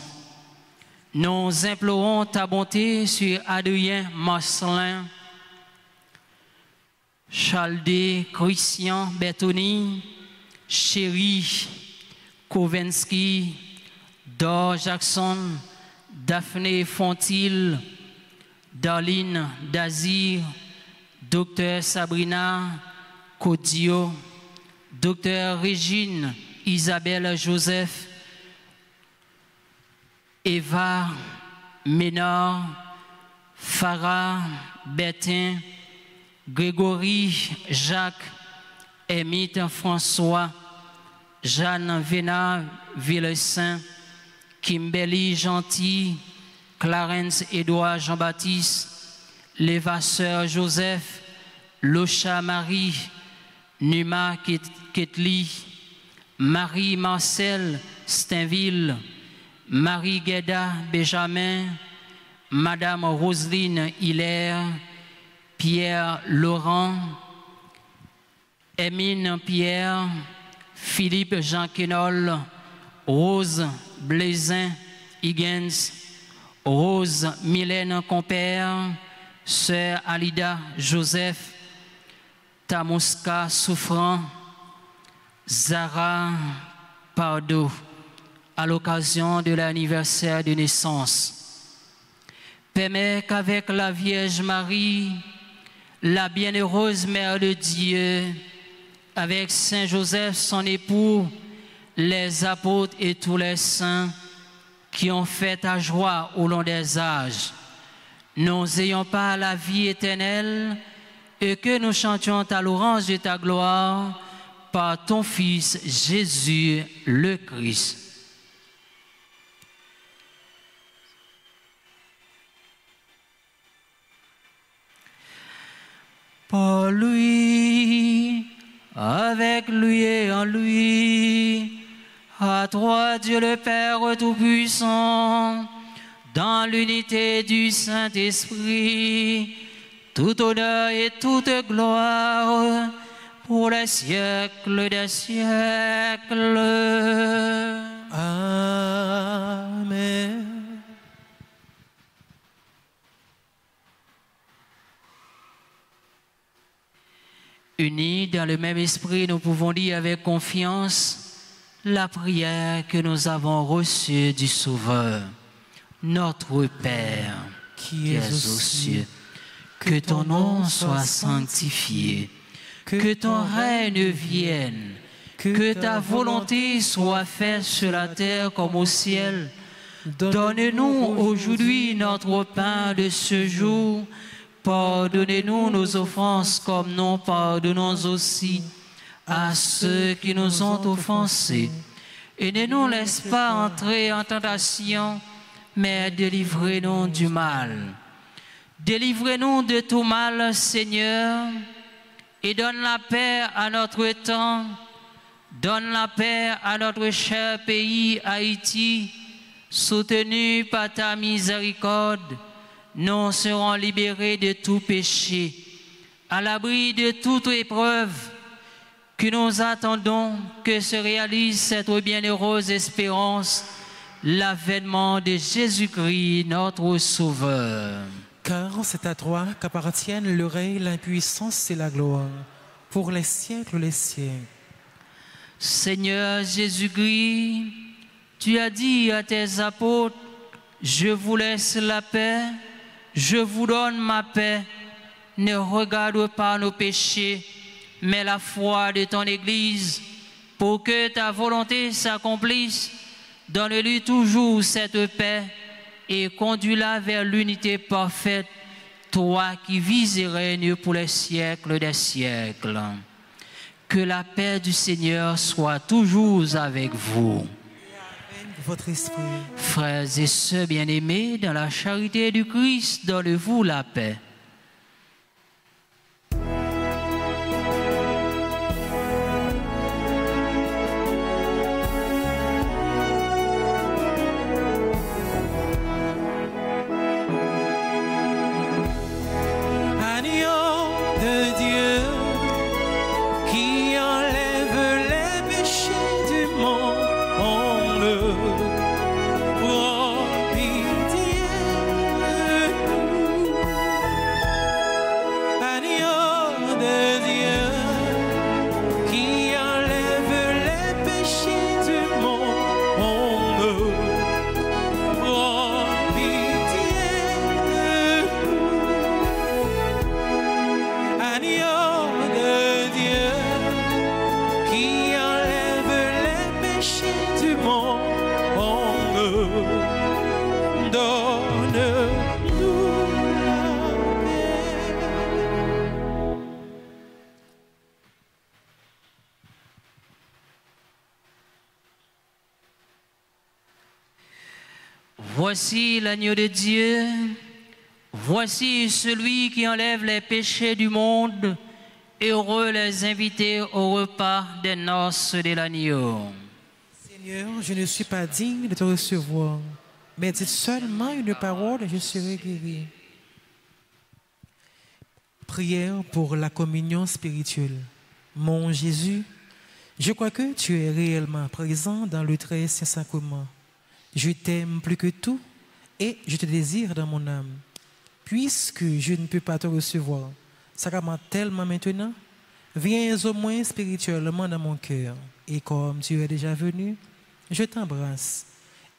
Nous implorons ta bonté sur Adrien Marcelin, Chaldé Christian Bertoni, Chéri Kowensky, Dor Jackson, Daphné Fontil, Darline Dazir, Docteur Sabrina Codio, Docteur Régine Isabelle Joseph, Eva Ménard, Farah Bertin, Grégory Jacques, Émile François, Jeanne Vénard Villesaint, Kimberly Gentil, Clarence Édouard Jean-Baptiste, Lévasseur Joseph, Locha Marie, Numa Ketli, Marie-Marcel Stainville, Marie-Gueda Benjamin, Madame Roselyne Hilaire, Pierre Laurent, Émine Pierre, Philippe Jean Quenol, Rose Blaisin Higgins, Rose Mylène Compère, Sœur Alida Joseph, Tamouska Souffrant, Zara Pardo, à l'occasion de l'anniversaire de naissance. Permets qu'avec la Vierge Marie, la bienheureuse Mère de Dieu, avec Saint Joseph son époux, les apôtres et tous les saints qui ont fait ta joie au long des âges, nous ayons pas la vie éternelle et que nous chantions ta louange de ta gloire par ton Fils Jésus le Christ. Par lui, avec lui et en lui, à toi Dieu le Père Tout-Puissant, dans l'unité du Saint-Esprit, tout honneur et toute gloire pour les siècles des siècles. Amen. Unis dans le même esprit, nous pouvons dire avec confiance la prière que nous avons reçue du Sauveur. Notre Père, qui es aux cieux, que ton nom soit sanctifié, que ton règne vienne, que ta volonté soit faite sur la terre comme au ciel. Donne-nous aujourd'hui notre pain de ce jour. Pardonnez-nous nos offenses comme nous pardonnons aussi à ceux qui nous ont offensés. Et ne nous laisse pas entrer en tentation, mais délivrez-nous du mal. Délivrez-nous de tout mal, Seigneur, et donne la paix à notre temps. Donne la paix à notre cher pays, Haïti, soutenu par ta miséricorde. Nous serons libérés de tout péché, à l'abri de toute épreuve, que nous attendons que se réalise cette bienheureuse espérance, l'avènement de Jésus-Christ, notre Sauveur. Car c'est à toi qu'appartiennent le règne, l'impuissance et la gloire, pour les siècles, les siècles. Seigneur Jésus-Christ, tu as dit à tes apôtres, je vous laisse la paix, je vous donne ma paix. Ne regarde pas nos péchés, mais la foi de ton Église, pour que ta volonté s'accomplisse. Donne-lui toujours cette paix et conduis-la vers l'unité parfaite, toi qui vis et règnes pour les siècles des siècles. Que la paix du Seigneur soit toujours avec vous. Votre esprit. Frères et sœurs bien-aimés, dans la charité du Christ, donnez-vous la paix. Voici l'agneau de Dieu. Voici celui qui enlève les péchés du monde. Heureux les invités au repas des noces de l'agneau. Seigneur, je ne suis pas digne de te recevoir, mais dites seulement une parole et je serai guéri. Prière pour la communion spirituelle. Mon Jésus, je crois que tu es réellement présent dans le très saint sacrement. Je t'aime plus que tout et je te désire dans mon âme. Puisque je ne peux pas te recevoir sacrement tellement maintenant, viens au moins spirituellement dans mon cœur. Et comme tu es déjà venu, je t'embrasse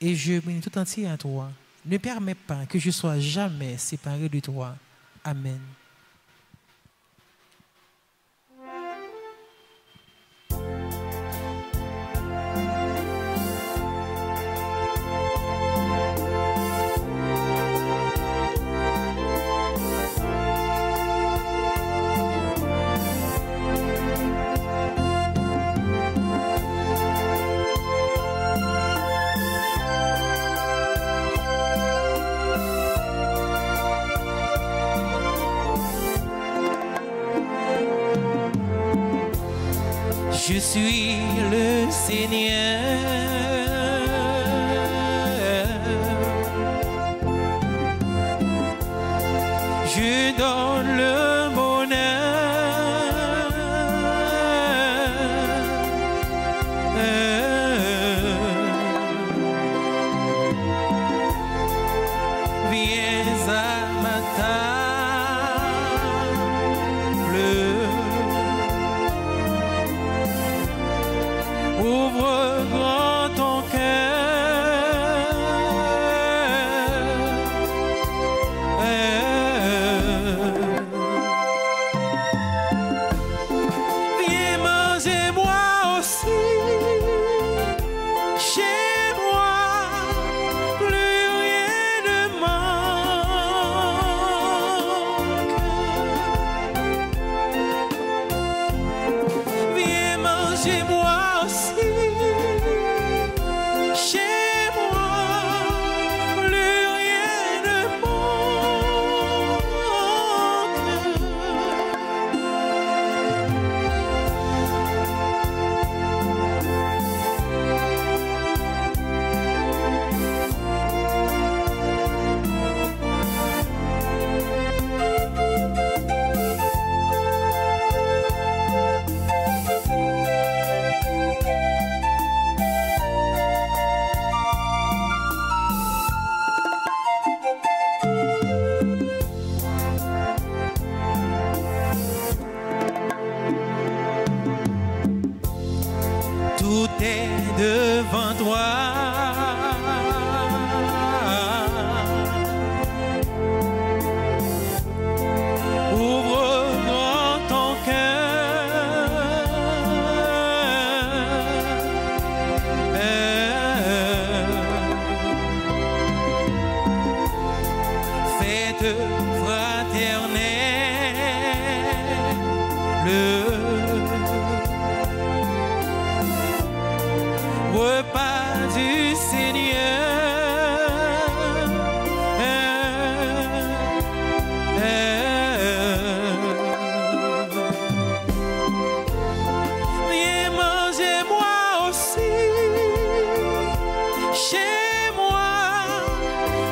et je m'unis tout entier à toi. Ne permets pas que je sois jamais séparé de toi. Amen. Je suis le Seigneur. Je donne le bonheur. Viens à ma table. Ouvre grand ton cœur. Viens manger moi aussi. Chez moi, plus rien ne manque. Viens manger moi. Chez moi, plus rien ne manque. Tout est devant toi. Ouvre grand ton cœur. Fête fraternelle. Repas du Seigneur. Viens manger moi aussi. Chez moi,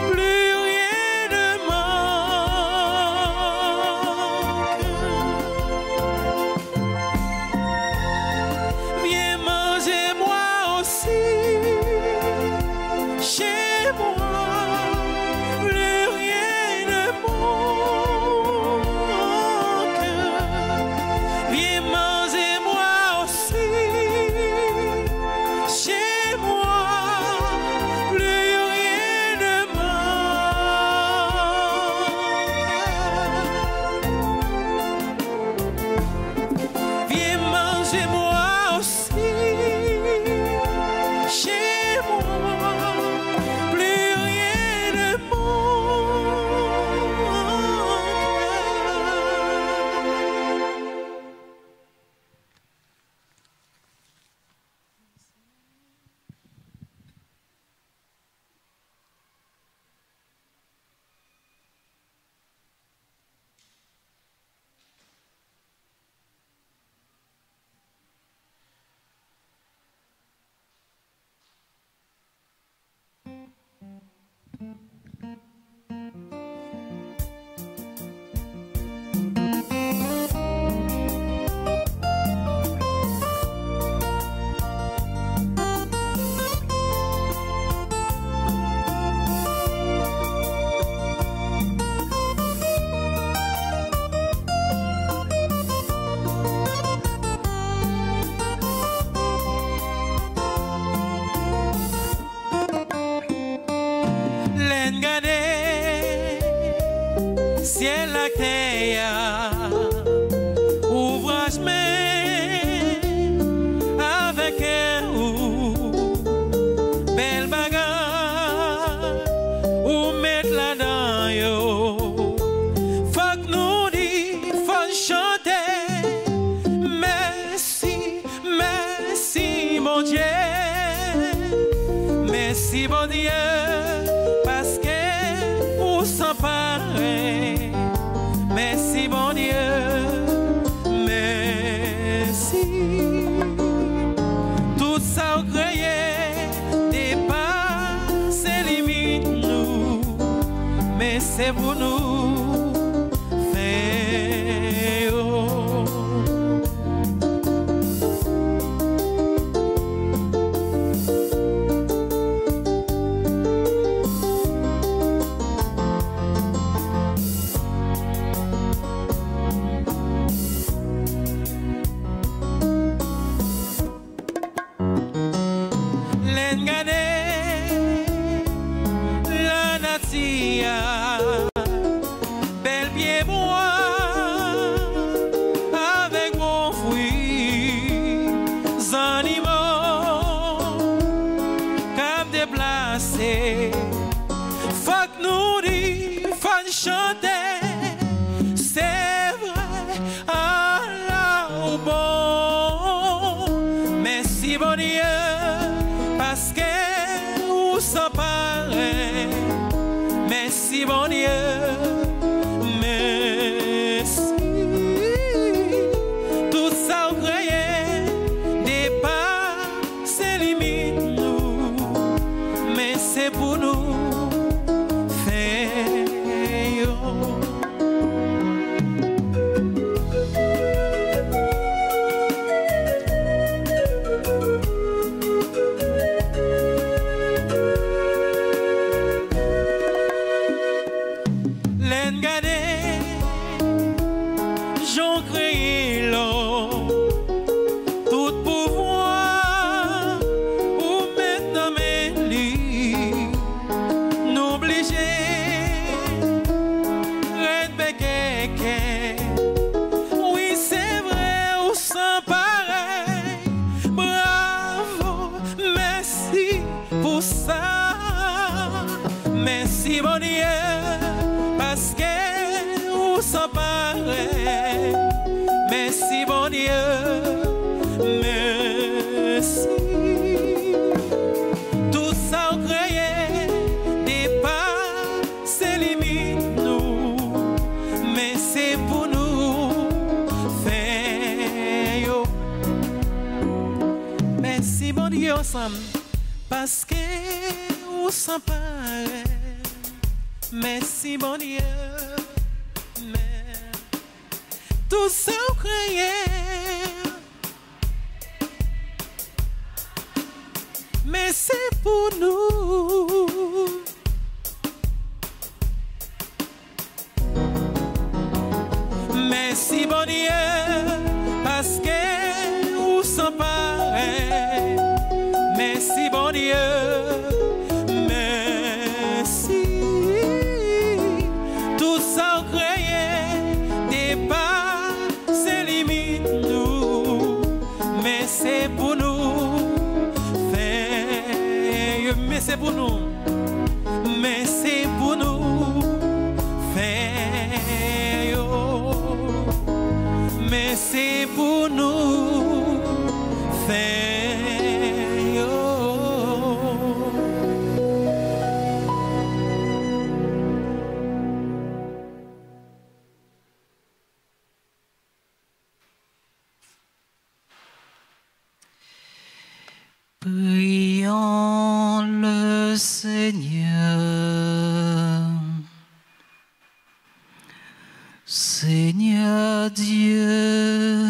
plus rien ne manque. L'engagé, ciel la terre, ouvrage mais avec ou belle bagarre ou mettre là-dedans yo. Faut que nous dit, faut chanter. Merci, merci mon Dieu. Merci mon Dieu. Parce que vous s'en pareil. Merci mon Dieu. Merci. Tout ça vous croyez dépasse les limites nous. Mais c'est pour nous faire. La natia, bel pied bois, avec mon fruit, animaux, cap déplacé, faut que nous dit, faut chanter, c'est vrai, Allah au bon, merci bon Dieu, parce que vous s'en pareil. Merci bon Dieu, merci. Tout ça vous croyez dépasse les limites nous, mais c'est pour nous faire. J'en crée l'homme, tout pouvoir, ou maintenant mes lits, n'obliger, respecter. Oui, c'est vrai, ou sans pareil, bravo, merci pour ça, merci bon Dieu, parce que ou sans pareil. Merci bon Dieu, merci. Tout ça vous croyez dépasse les limites nous, mais c'est pour nous faire. Merci bon Dieu ensemble, parce que vous s'en pareil. Merci bon Dieu. Tout ça vous croyez, mais c'est pour nous. Merci bon Dieu, parce que vous s'en pareil. Merci bon Dieu, merci. Tout ça vous croyez dépasse les limites nous, mais c'est pour nous faire. Mais c'est pour nous, mais c'est pour nous faire. Mais c'est pour nous faire. Prions le Seigneur. Seigneur Dieu,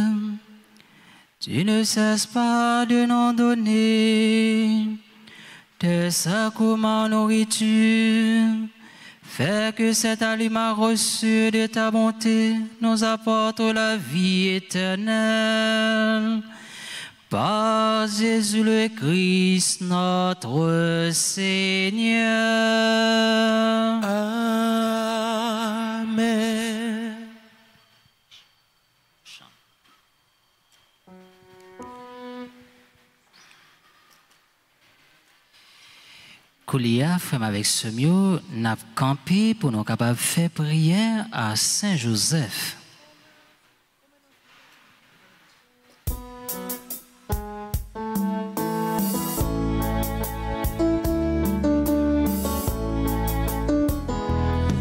tu ne cesses pas de nous donner tes sacrements nourriture. Fais que cet aliment reçu de ta bonté nous apporte la vie éternelle. Par Jésus le Christ, notre Seigneur. Amen. Koulia, frère avec ce mieux, n'a campé pour nous capables de faire prière à Saint Joseph.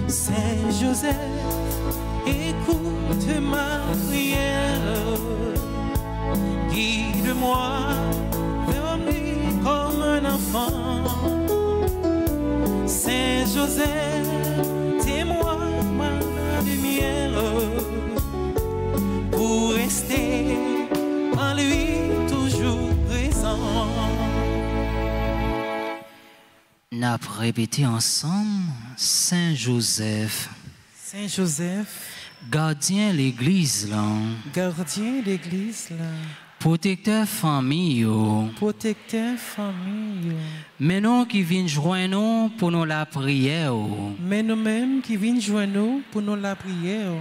Saint Joseph, écoute ma prière, guide-moi vers lui comme un enfant. Saint Joseph, témoin ma lumière, pour rester en lui toujours présent. N'a répété ensemble Saint Joseph. Saint Joseph, Gardien l'église là, gardien d'église là, protecteur famille yo. protecteur famille. Mais nous qui viennent joindre nous pour nous la prière. Mais nous-mêmes qui viennent joindre nous pour nous la prière.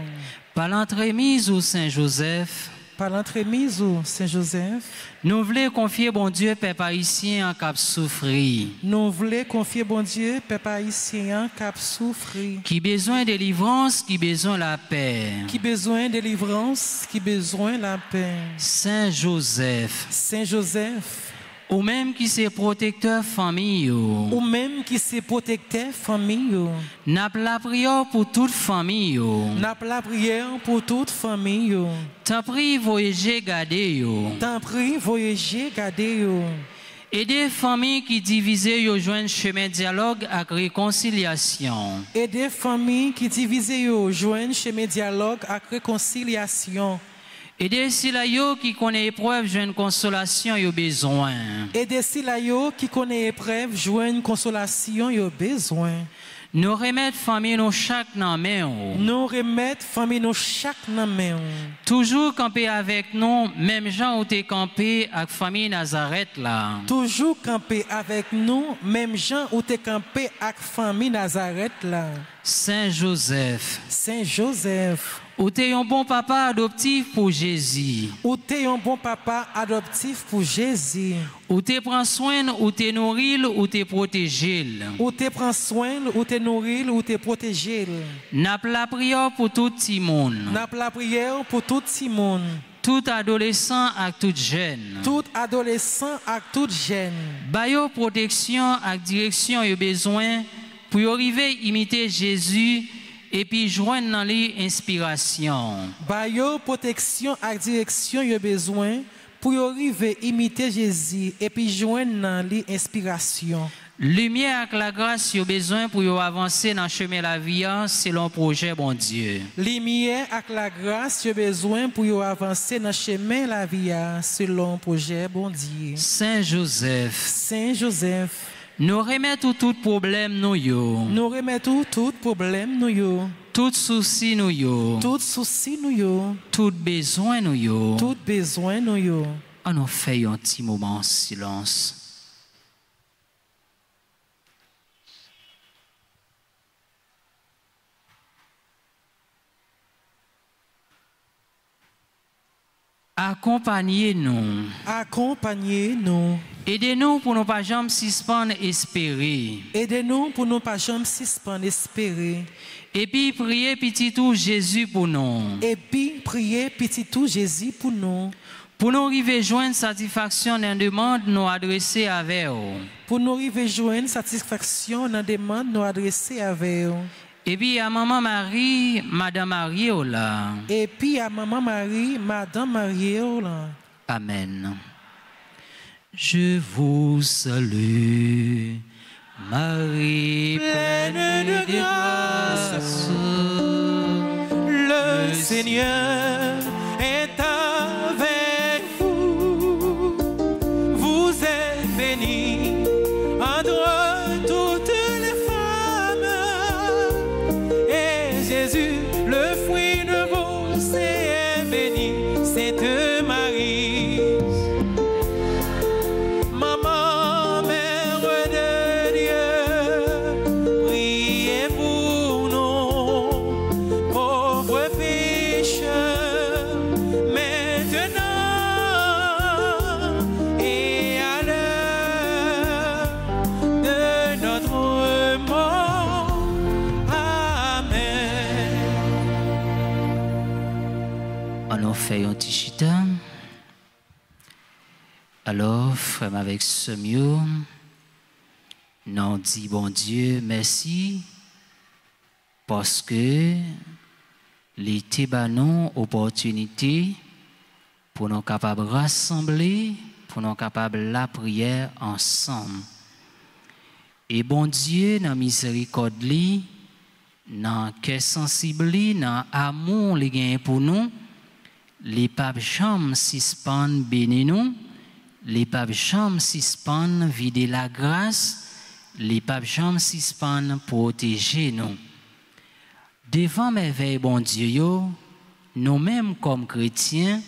Par l'entremise au Saint Joseph, Par l'entremise au Saint Joseph, nous voulons confier bon Dieu peuple haïtien en cap souffrir, nous voulons confier bon Dieu, peuple haïtien cap souffrir, qui besoin de délivrance, qui besoin la paix. qui besoin de délivrance, qui besoin la paix. Saint Joseph, Saint Joseph, ou même qui c'est protecteur famille, ou même qui c'est protecteur famille, n'a la prière pour toute famille. n'a la prière pour toute famille. T'en prie, voyager, garder. T'en prie, voyager, garder. Aider familles qui divisées yo joindre chemin dialogue avec réconciliation. Aider familles qui divisées yo joindre chemin dialogue avec réconciliation. Aider si la yo qui connaît épreuve joindre consolation yo besoin. Aider si la yo qui connaît épreuve joindre consolation yo besoin. Nous remettre famille nous chaque dans main. Nous remettre famille nous chaque dans main. Toujours camper avec nous, même gens où t'es campé avec famille Nazareth là. Toujours camper avec nous, même gens où t'es campé avec famille Nazareth là. Saint Joseph, Saint Joseph, où t'es un bon papa adoptif pour Jésus. où t'es un bon papa adoptif pour Jésus. Où t'es prend soin, où t'es nourri, où t'es protégé. Où t'es prend soin, où t'es nourri, où t'es protégé. N'a la prière pour tout le monde. N'a la prière pour tout le monde. Tout adolescent et tout jeune. Tout adolescent et tout jeune. Bayo protection et direction yo besoin pour arriver à imiter Jésus et puis joindre dans lui inspiration. Bayo protection et direction yo besoin pour arriver à imiter Jésus et puis joindre dans lui inspiration. Lumière et la grâce yo besoin pour yo avancer dans le chemin de la vie selon le projet bon Dieu. Lumière et la grâce yo besoin pour yo avancer dans le chemin de la vie selon le projet bon Dieu. Saint Joseph, Saint Joseph, nous remettons tout problème nous yo. nous remettons tout problème nous yo, Tout souci nous yo. tout souci nous yo, Tout besoin nous yo. tout besoin nous yo. On nous fait un petit moment en silence. Accompagnez-nous. Accompagnez-nous. Aidez-nous pour ne pas jamais suspendre espérer. Aidez-nous pour ne pas jamais suspendre espérer. Et puis priez petit tout Jésus pour nous. Et puis priez petit tout Jésus pour nous. Pour nous arriver joindre satisfaction dans la demande nous adresser avec vous. Pour nous arriver joindre satisfaction dans la demande nous adresser avec vous. Et puis à maman Marie, Madame Marie là. Et puis à maman Marie, Madame Marie là. Amen. Je vous salue, Marie, pleine de grâce. Le Seigneur est avec vous. Vous êtes bénie entre toutes les femmes. Et Jésus, le fruit de vos seins, est béni. Sainte Marie, faire un petit chita. Alors, frère avec ce mieux, nous dit bon Dieu, merci, parce que l'été banon opportunité pour nous capables de rassembler, pour nous capables de la prière ensemble. Et bon Dieu, dans la miséricorde, dans le cœur sensible, dans l'amour pour nous, les papes chambres suspendent bénis nous, les papes chambres suspendent vider la grâce, les papes chambres suspendent protéger nous. Devant merveille, bon Dieu, nous-mêmes comme chrétiens,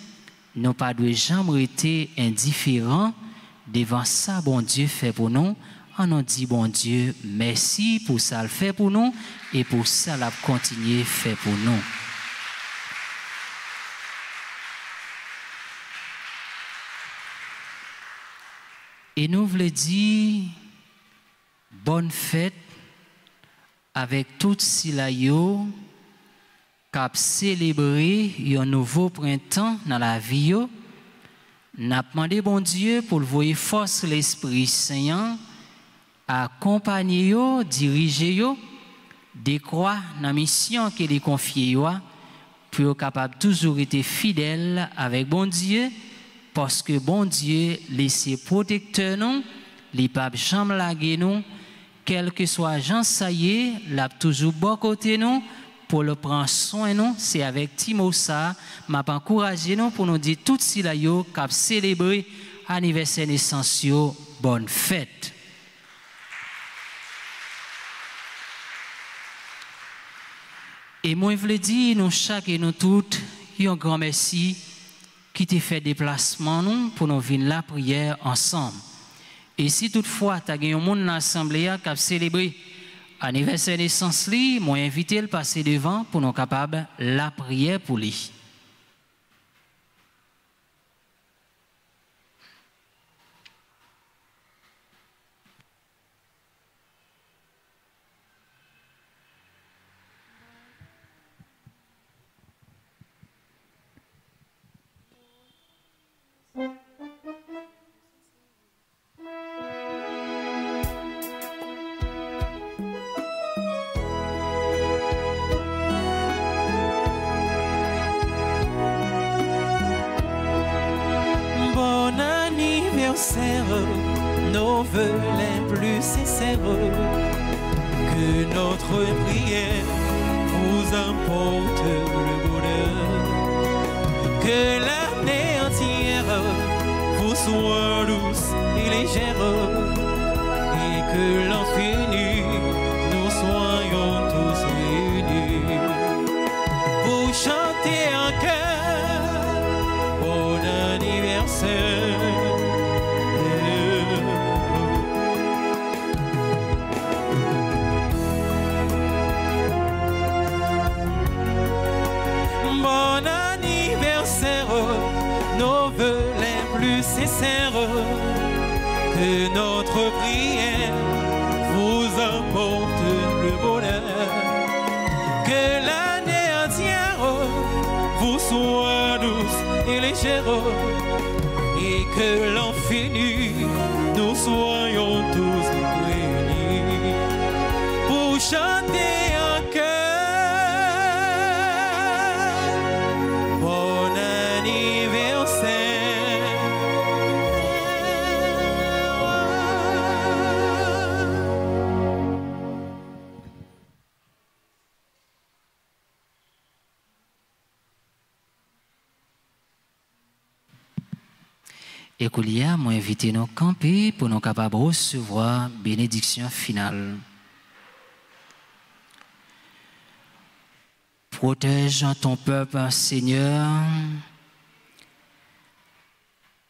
nous pas de jamais été indifférents devant ça, bon Dieu fait pour nous. On nous dit, bon Dieu, merci pour ça le fait pour nous et pour ça la continuer fait pour nous. Et nous voulons dire bonne fête avec tout Silayo qui a célébré un nouveau printemps dans la vie. Nous avons demandé bon Dieu pour le voyer force l'Esprit Saint, accompagner yo, diriger yo, décroître dans la mission qu'il est confiée pour être capable toujours être fidèle avec bon Dieu. Parce que bon Dieu laisse protecteur nous, les papes jamais laguer nous, quel que soit Jean Saillé, l'a toujours bon côté nous pour le prendre soin nous. C'est avec Timosa m'a encouragé nous pour nous dire tout si la yo cap célébrer anniversaire naissance bonne fête. Et moi je veux dire nous chaque et nous toutes un grand merci qui t'a fait déplacement nous pour nous venir la prière ensemble. Et si toutefois tu as un monde dans l'assemblée qui a célébré anniversaire naissance li, moi invité le passer devant pour nous capables la prière pour lui. Nos vœux les plus sincères, que notre prière vous apporte le bonheur, que l'année entière vous soit douce et légère, et que l'an fini nous soyons tous réunis. Vous chantez en chœur, bon anniversaire. Nos vœux les plus sincères, que notre prière vous apporte le bonheur, que l'année entière vous soit douce et légère, et que l'an fini nous soyons tous réunis pour chanter en chœur. Et Koulia m'a invité nous camper pour nous capables de recevoir bénédiction finale. Protège ton peuple, Seigneur,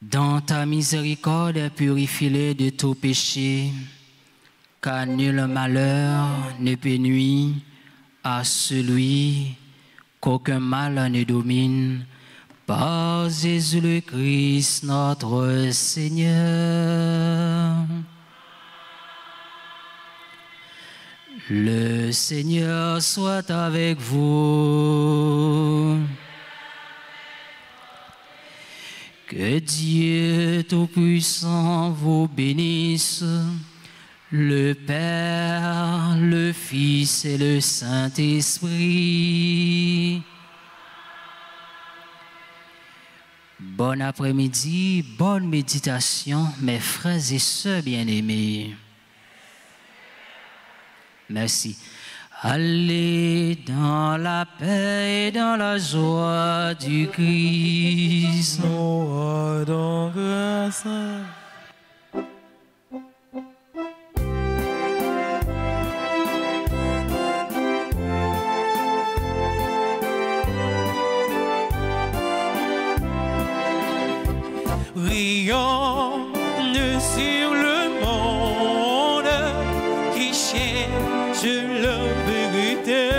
dans ta miséricorde, purifie-le de tout péché, car nul malheur ne peut nuire à celui qu'aucun mal ne domine. Par Jésus le Christ, notre Seigneur. Le Seigneur soit avec vous. Que Dieu Tout-Puissant vous bénisse, le Père, le Fils et le Saint-Esprit. Bon après-midi, bonne méditation, mes frères et sœurs bien-aimés. Merci. Allez dans la paix et dans la joie du Christ. Oh, donc grâce. Rions sur le monde qui cherche la vérité.